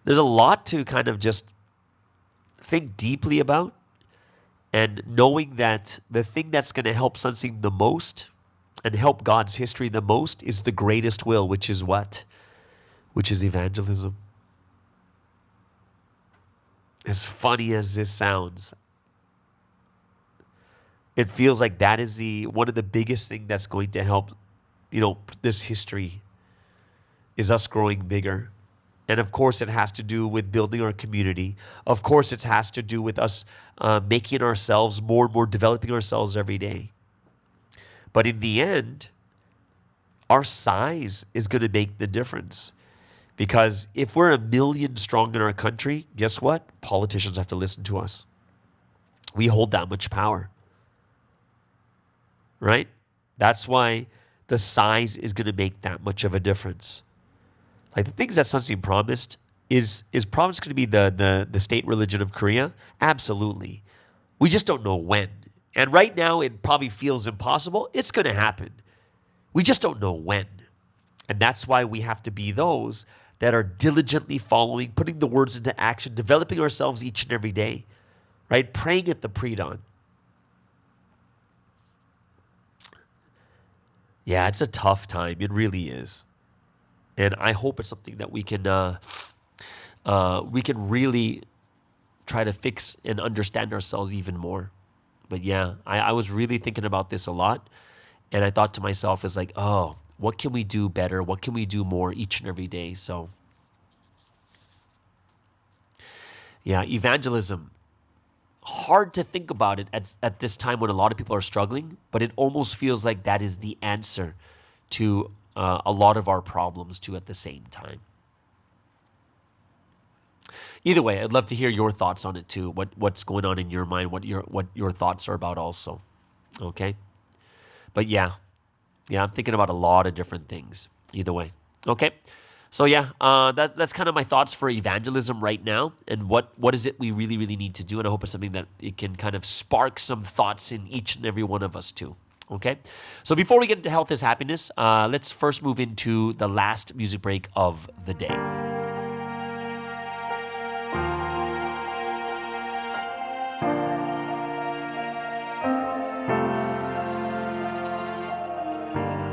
there's a lot to kind of just think deeply about. And knowing that the thing that's going to help Sunseam the most and help God's history the most is the greatest will, which is what? Which is evangelism. As funny as this sounds, it feels like that is one of the biggest things that's going to help, this history is us growing bigger. And of course, it has to do with building our community. Of course, it has to do with us making ourselves more and more, developing ourselves every day. But in the end, our size is going to make the difference. Because if we're 1 million strong in our country, guess what? Politicians have to listen to us. We hold that much power. Right? That's why the size is going to make that much of a difference. Like the things that Sunseam promised, is promised going to be the state religion of Korea? Absolutely. We just don't know when. And right now it probably feels impossible. It's going to happen. We just don't know when. And that's why we have to be those that are diligently following, putting the words into action, developing ourselves each and every day, right? Praying at the pre-dawn. Yeah, it's a tough time. It really is. And I hope it's something that we can really try to fix and understand ourselves even more. But yeah, I was really thinking about this a lot. And I thought to myself, is like, oh, what can we do better? What can we do more each and every day? So yeah, evangelism. Hard to think about it at this time when a lot of people are struggling, but it almost feels like that is the answer to a lot of our problems too at the same time. Either way, I'd love to hear your thoughts on it too. What's going on in your mind? What your thoughts are about also. Okay, but yeah, I'm thinking about a lot of different things. Either way, okay. So yeah, that's kind of my thoughts for evangelism right now, and what is it we really, really need to do, and I hope it's something that it can kind of spark some thoughts in each and every one of us too. Okay, so before we get into health is happiness, let's first move into the last music break of the day.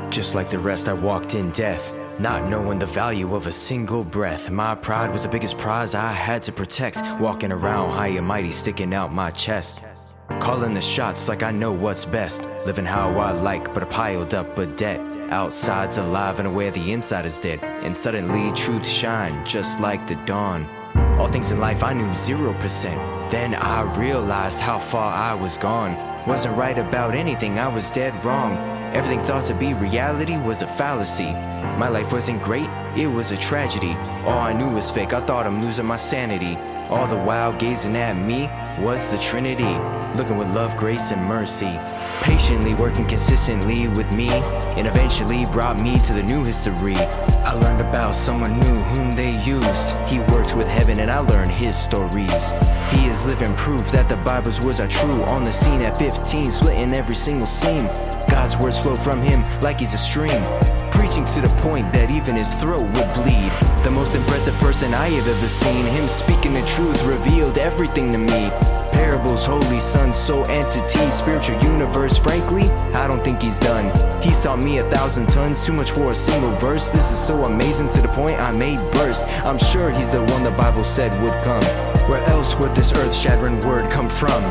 Just like the rest, I walked in death, not knowing the value of a single breath. My pride was the biggest prize I had to protect, walking around high and mighty, sticking out my chest. Calling the shots like I know what's best, living how I like, but I piled up a debt. Outside's alive and aware the inside is dead, and suddenly truth shine just like the dawn. All things in life I knew 0%, then I realized how far I was gone. Wasn't right about anything, I was dead wrong. Everything thought to be reality was a fallacy. My life wasn't great, it was a tragedy. All I knew was fake, I thought I'm losing my sanity. All the while gazing at me was the Trinity, looking with love, grace, and mercy. Patiently working consistently with me, and eventually brought me to the new history. I learned about someone new whom they used. He worked with heaven and I learned his stories. He is living proof that the Bible's words are true. On the scene at 15, splitting every single seam. God's words flow from him like he's a stream, preaching to the point that even his throat would bleed. The most impressive person I have ever seen. Him speaking the truth revealed everything to me. Parables, holy son, soul entity, spiritual universe. Frankly, I don't think he's done. He's taught me 1,000 tons, too much for a single verse. This is so amazing to the point I may burst. I'm sure he's the one the Bible said would come. Where else would this earth-shattering word come from?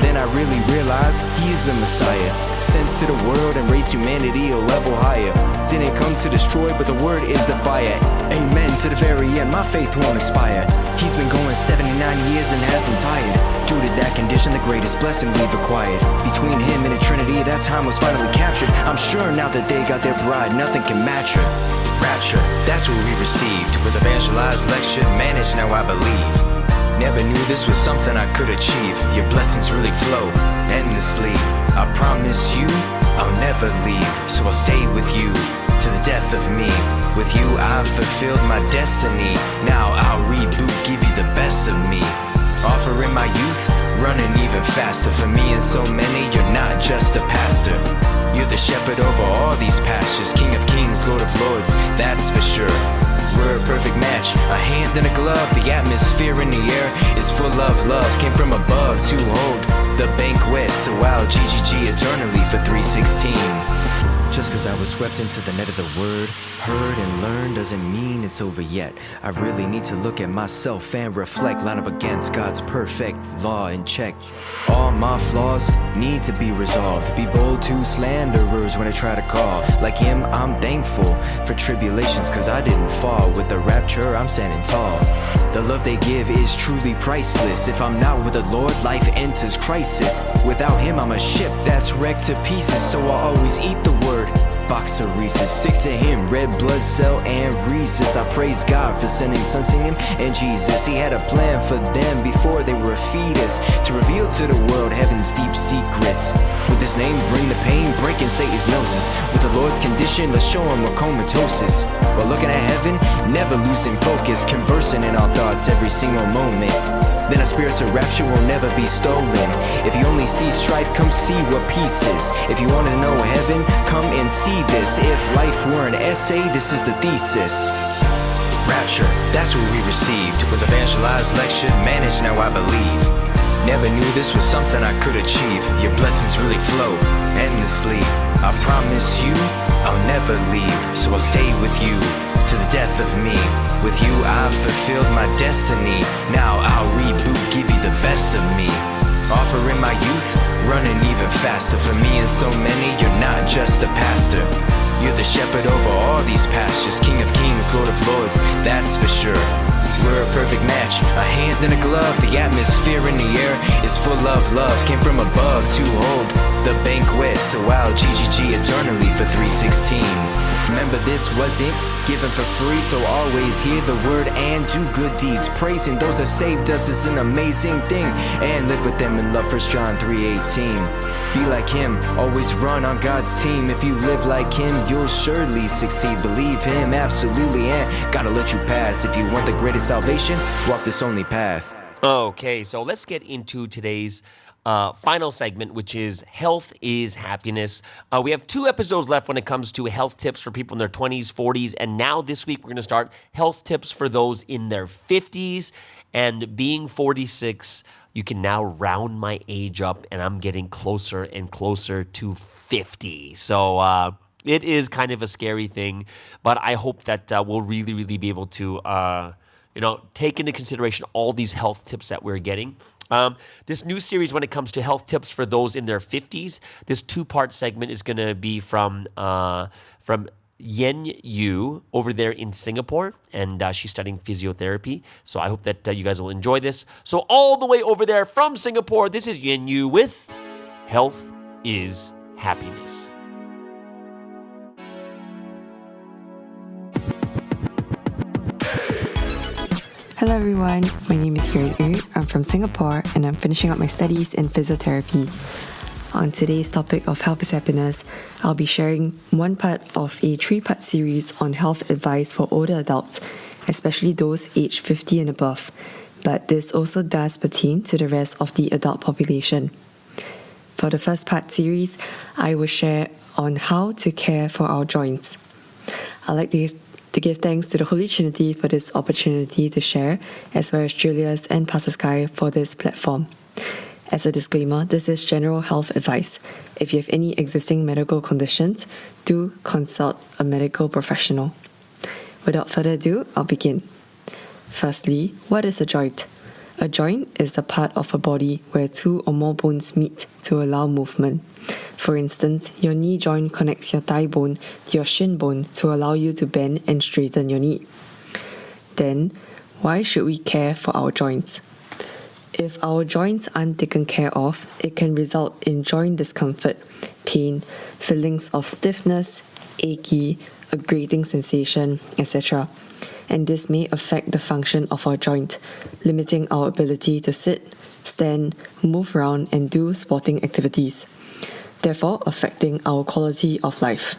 Then I really realized he is the Messiah, sent to the world and raise humanity a level higher. Didn't come to destroy, but the word is the fire. Amen to the very end, my faith won't expire. He's been going 79 years and hasn't tired. Due to that condition, the greatest blessing we've acquired. Between him and the Trinity, that time was finally captured. I'm sure now that they got their bride, nothing can match her. Rapture, that's what we received. Was evangelized, lectured, managed, now I believe. Never knew this was something I could achieve. Your blessings really flow endlessly. I promise you, I'll never leave. So I'll stay with you to the death of me. With you, I've fulfilled my destiny. Now I'll reboot, give you the best of me. Offering my youth, running even faster. For me and so many, you're not just a pastor. You're the shepherd over all these pastures. King of kings, Lord of lords, that's for sure. We're a perfect match, a hand and a glove. The atmosphere in the air is full of love. Came from above to hold the banquet. So I'll GGG eternally for 316. Just cause I was swept into the net of the word, heard and learned, doesn't mean it's over yet. I really need to look at myself and reflect, line up against God's perfect law and check. All my flaws need to be resolved. Be bold to slanderers when I try to call. Like him, I'm thankful for tribulations, cause I didn't fall. With the rapture, I'm standing tall. The love they give is truly priceless. If I'm not with the Lord, life enters crisis. Without him, I'm a ship that's wrecked to pieces. So I'll always eat the word. Box of Reese's, stick to him, red blood cell and Reese's. I praise God for sending son, him and Jesus. He had a plan for them before they were a fetus, to reveal to the world heaven's deep secrets. With his name, bring the pain, breaking Satan's noses. With the Lord's condition, let's show him what comatosis. While looking at heaven, never losing focus, conversing in our thoughts every single moment. Then our spiritual rapture will never be stolen. If you only see strife, come see what peace is. If you want to know heaven, come and see this. If life were an essay, this is the thesis. Rapture, that's what we received. Was evangelized, lectured, managed, now I believe. Never knew this was something I could achieve. Your blessings really flow endlessly. I promise you, I'll never leave. So I'll stay with you to the death of me. With you, I've fulfilled my destiny. Now I'll reboot, give you the best of me. Offering my youth, running even faster. For me and so many, you're not just a pastor. You're the shepherd over all these pastures. King of kings, Lord of lords, that's for sure. We're a perfect match, a hand and a glove. The atmosphere in the air is full of love. Came from above to hold the banquet. So I'll GGG eternally for 316. Remember, this wasn't given for free, so always hear the word and do good deeds. Praising those that saved us is an amazing thing, and live with them in love. 1 John 3:18. Be like him, always run on God's team. If you live like him, you'll surely succeed. Believe him, absolutely, and gotta let you pass. If you want the greatest salvation, walk this only path. Okay, so let's get into today's final segment, which is Health is Happiness. We have 2 episodes left when it comes to health tips for people in their 20s, 40s, and now this week we're going to start health tips for those in their 50s. And being 46, you can now round my age up, and I'm getting closer and closer to 50. So it is kind of a scary thing, but I hope that we'll really, really be able to take into consideration all these health tips that we're getting. This new series, when it comes to health tips for those in their 50s, this 2-part segment is going to be from Yen Yu over there in Singapore, and she's studying physiotherapy. So I hope that you guys will enjoy this. So all the way over there from Singapore, this is Yen Yu with Health is Happiness. Hello everyone, my name is Yuri Yu. I'm from Singapore and I'm finishing up my studies in physiotherapy. On today's topic of health is happiness, I'll be sharing one part of a 3-part series on health advice for older adults, especially those aged 50 and above. But this also does pertain to the rest of the adult population. For the first part series, I will share on how to care for our joints. I'd like to give thanks to the Holy Trinity for this opportunity to share, as well as Julius and Pastor Sky for this platform. As a disclaimer, this is general health advice. If you have any existing medical conditions, do consult a medical professional. Without further ado, I'll begin. Firstly, what is a joint? A joint is the part of a body where 2 or more bones meet to allow movement. For instance, your knee joint connects your thigh bone to your shin bone to allow you to bend and straighten your knee. Then, why should we care for our joints? If our joints aren't taken care of, it can result in joint discomfort, pain, feelings of stiffness, achy, a grating sensation, etc. And this may affect the function of our joint, limiting our ability to sit, stand, move around, and do sporting activities, therefore affecting our quality of life.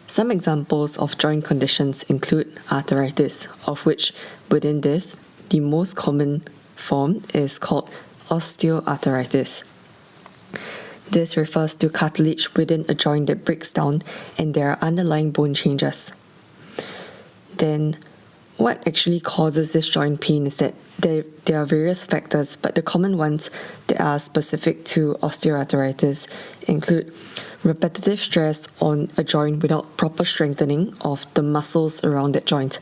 Some examples of joint conditions include arthritis, of which within this, the most common form is called osteoarthritis. This refers to cartilage within a joint that breaks down and there are underlying bone changes. Then, what actually causes this joint pain is that there are various factors, but the common ones that are specific to osteoarthritis include repetitive stress on a joint without proper strengthening of the muscles around that joint.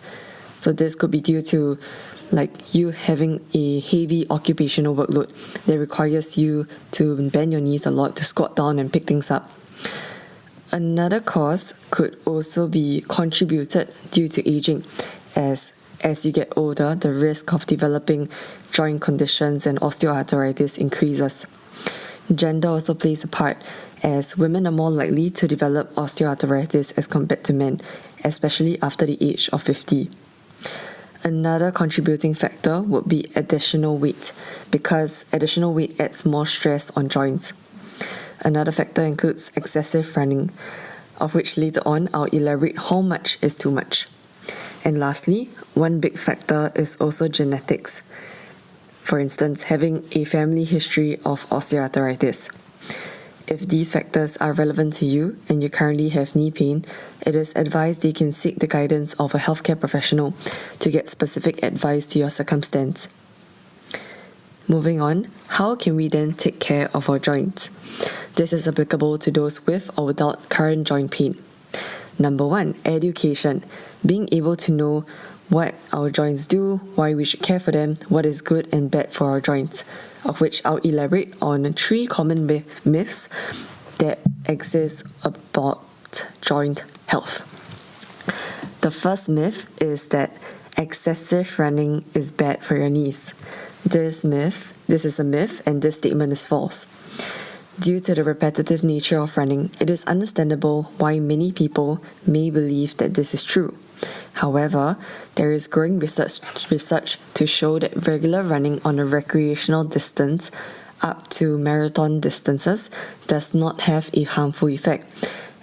So this could be due to you having a heavy occupational workload that requires you to bend your knees a lot, to squat down and pick things up. Another cause could also be contributed due to aging. As you get older, the risk of developing joint conditions and osteoarthritis increases. Gender also plays a part, as women are more likely to develop osteoarthritis as compared to men, especially after the age of 50. Another contributing factor would be additional weight, because additional weight adds more stress on joints. Another factor includes excessive running, of which later on I'll elaborate how much is too much. And lastly, one big factor is also genetics. For instance, having a family history of osteoarthritis. If these factors are relevant to you and you currently have knee pain, it is advised that you can seek the guidance of a healthcare professional to get specific advice to your circumstance. Moving on, how can we then take care of our joints? This is applicable to those with or without current joint pain. Number 1, education. Being able to know what our joints do, why we should care for them, what is good and bad for our joints, of which I'll elaborate on 3 common myths that exist about joint health. The first myth is that excessive running is bad for your knees. This is a myth, and this statement is false. Due to the repetitive nature of running, it is understandable why many people may believe that this is true. However, there is growing research to show that regular running on a recreational distance up to marathon distances does not have a harmful effect,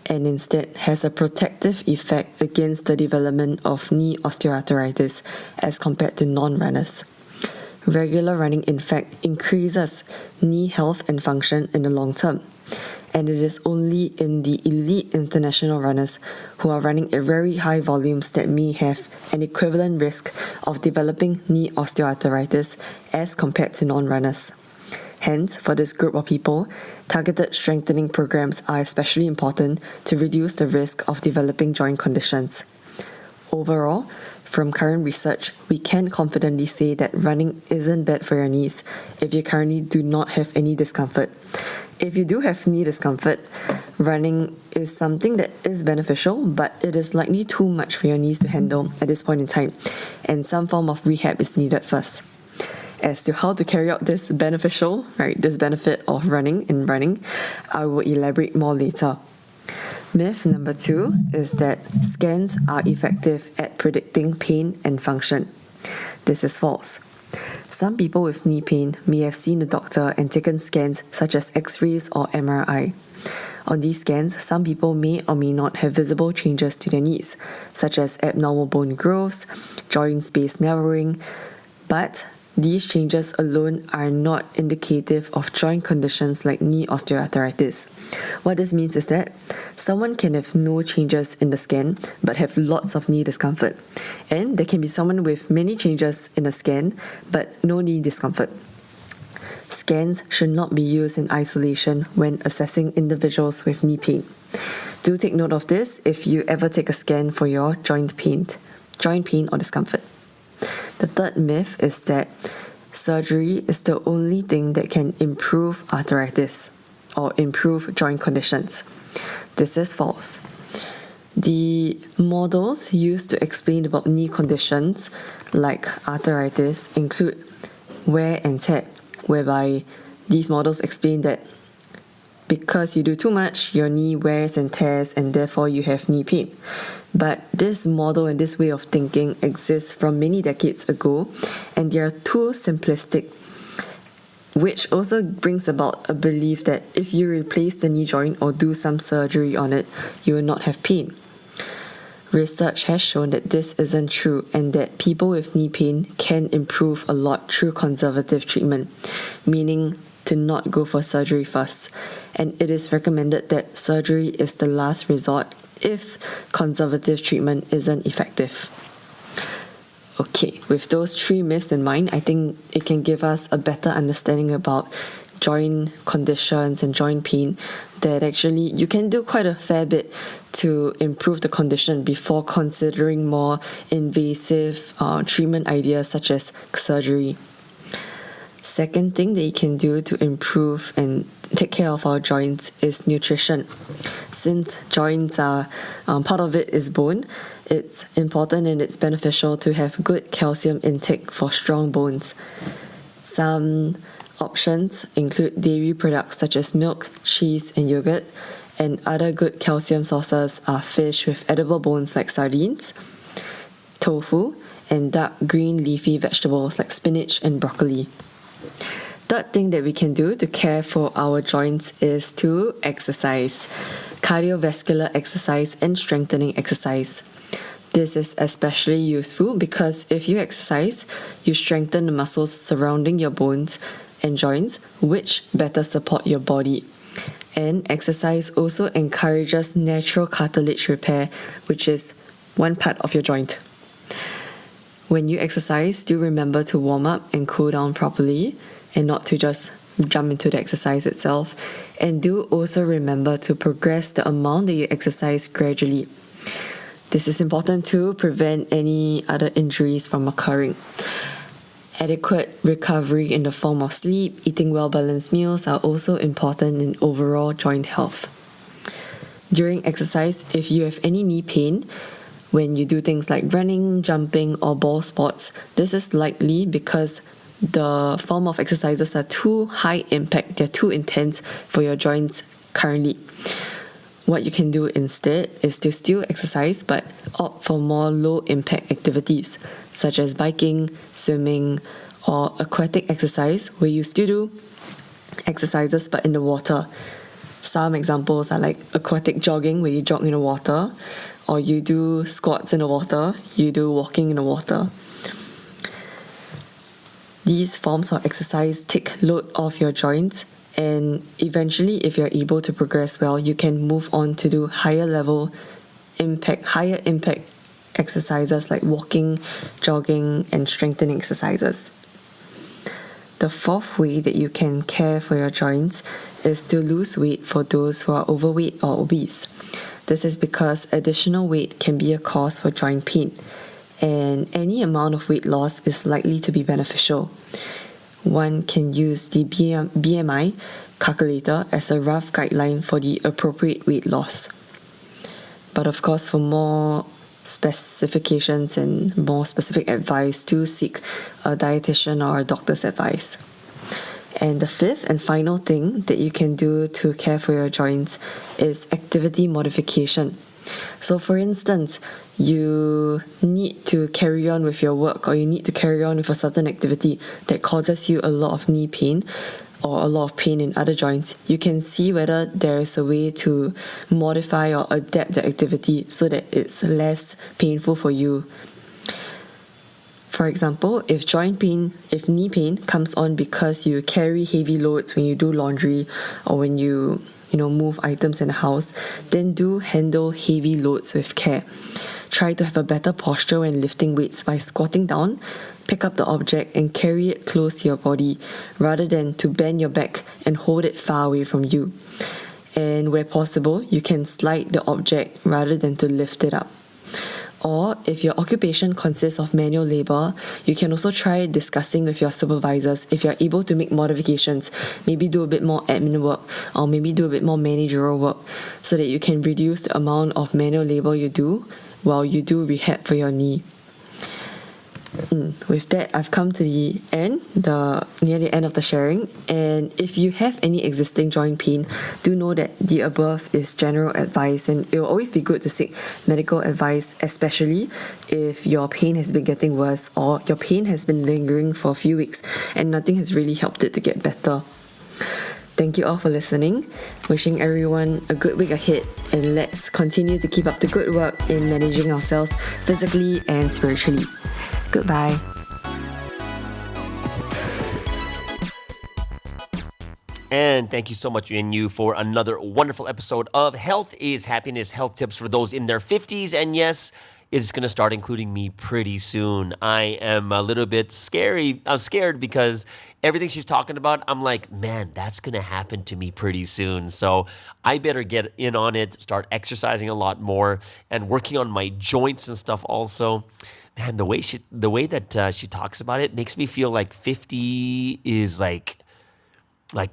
and instead has a protective effect against the development of knee osteoarthritis as compared to non-runners. Regular running, in fact, increases knee health and function in the long term, and it is only in the elite international runners who are running at very high volumes that may have an equivalent risk of developing knee osteoarthritis as compared to non-runners. Hence, for this group of people, targeted strengthening programs are especially important to reduce the risk of developing joint conditions. Overall, from current research, we can confidently say that running isn't bad for your knees if you currently do not have any discomfort. If you do have knee discomfort, running is something that is beneficial, but it is likely too much for your knees to handle at this point in time, and some form of rehab is needed first. As to how to carry out this benefit of running, I will elaborate more later. Myth number 2 is that scans are effective at predicting pain and function. This is false. Some people with knee pain may have seen a doctor and taken scans such as X-rays or MRI. On these scans, some people may or may not have visible changes to their knees, such as abnormal bone growths, joint space narrowing, but these changes alone are not indicative of joint conditions like knee osteoarthritis. What this means is that someone can have no changes in the scan but have lots of knee discomfort. And there can be someone with many changes in the scan but no knee discomfort. Scans should not be used in isolation when assessing individuals with knee pain. Do take note of this if you ever take a scan for your joint pain or discomfort. The third myth is that surgery is the only thing that can improve arthritis or improve joint conditions. This is false. The models used to explain about knee conditions like arthritis include wear and tear, whereby these models explain that because you do too much, your knee wears and tears and therefore you have knee pain. But this model and this way of thinking exists from many decades ago, and they are too simplistic, which also brings about a belief that if you replace the knee joint or do some surgery on it, you will not have pain. Research has shown that this isn't true and that people with knee pain can improve a lot through conservative treatment, meaning to not go for surgery first. And it is recommended that surgery is the last resort if conservative treatment isn't effective. Okay, with those three myths in mind, I think it can give us a better understanding about joint conditions and joint pain, that actually you can do quite a fair bit to improve the condition before considering more invasive treatment ideas such as surgery. Second thing that you can do to improve and take care of our joints is nutrition. Since joints are part of it is bone, it's important and it's beneficial to have good calcium intake for strong bones. Some options include dairy products such as milk, cheese, and yogurt, and other good calcium sources are fish with edible bones like sardines, tofu, and dark green leafy vegetables like spinach and broccoli. Third thing that we can do to care for our joints is to exercise. Cardiovascular exercise and strengthening exercise. This is especially useful because if you exercise, you strengthen the muscles surrounding your bones and joints, which better support your body. And exercise also encourages natural cartilage repair, which is one part of your joint. When you exercise, do remember to warm up and cool down properly and not to just jump into the exercise itself. And do also remember to progress the amount that you exercise gradually. This is important to prevent any other injuries from occurring. Adequate recovery in the form of sleep, eating well-balanced meals are also important in overall joint health. During exercise, if you have any knee pain, when you do things like running, jumping, or ball sports, this is likely because the form of exercises are too high impact, they're too intense for your joints currently. What you can do instead is to still exercise but opt for more low impact activities such as biking, swimming, or aquatic exercise where you still do exercises but in the water. Some examples are like aquatic jogging where you jog in the water, or you do squats in the water, you do walking in the water. These forms of exercise take load off your joints, and eventually if you're able to progress well, you can move on to do higher impact exercises like walking, jogging, and strengthening exercises. The fourth way that you can care for your joints is to lose weight for those who are overweight or obese. This is because additional weight can be a cause for joint pain, and any amount of weight loss is likely to be beneficial. One can use the BMI calculator as a rough guideline for the appropriate weight loss. But of course, for more specifications and more specific advice, do seek a dietitian or a doctor's advice. And the fifth and final thing that you can do to care for your joints is activity modification. So for instance, you need to carry on with your work, or you need to carry on with a certain activity that causes you a lot of knee pain or a lot of pain in other joints. You can see whether there is a way to modify or adapt the activity so that it's less painful for you. For example, if knee pain comes on because you carry heavy loads when you do laundry or when you move items in the house, then do handle heavy loads with care. Try to have a better posture when lifting weights by squatting down, pick up the object and carry it close to your body rather than to bend your back and hold it far away from you. And where possible, you can slide the object rather than to lift it up. Or if your occupation consists of manual labor, you can also try discussing with your supervisors if you're able to make modifications, maybe do a bit more admin work or maybe do a bit more managerial work so that you can reduce the amount of manual labor you do while you do rehab for your knee. With that, I've come to the end, near the end of the sharing. And if you have any existing joint pain, do know that the above is general advice, and it will always be good to seek medical advice, especially if your pain has been getting worse or your pain has been lingering for a few weeks and nothing has really helped it to get better. Thank you all for listening. Wishing everyone a good week ahead, and let's continue to keep up the good work in managing ourselves physically and spiritually. Goodbye. And thank you so much, Yuan for another wonderful episode of Health is Happiness, health tips for those in their 50s. And yes, it's going to start including me pretty soon. I am a little bit scary. I'm scared because everything she's talking about, I'm like, man, that's going to happen to me pretty soon. So I better get in on it, start exercising a lot more and working on my joints and stuff also. Man, the way that she talks about it makes me feel like 50 is like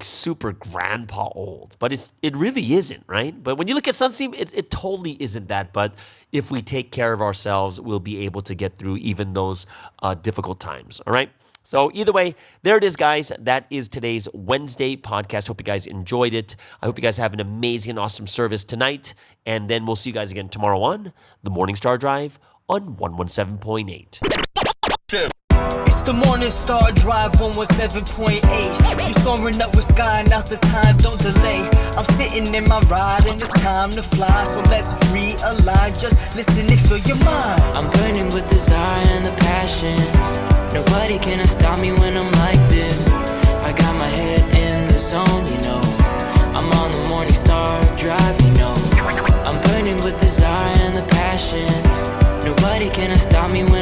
super grandpa old, but it really isn't, right? But when you look at Sunseam, it totally isn't that. But if we take care of ourselves, we'll be able to get through even those difficult times. All right. So either way, there it is, guys. That is today's Wednesday podcast. Hope you guys enjoyed it. I hope you guys have an amazing and awesome service tonight. And then we'll see you guys again tomorrow on the Morning Star Drive on 117.8. It's the Morning Star Drive 117.8. You soaring up with sky, now's the time, don't delay. I'm sitting in my ride and it's time to fly. So let's realign, just listen and fill your mind. I'm burning with desire and the passion. Nobody can stop me when I'm like this. I got my head in the zone, you know. I'm on the Morning Star Drive, you know. I'm burning with desire and the passion. Nobody can stop me when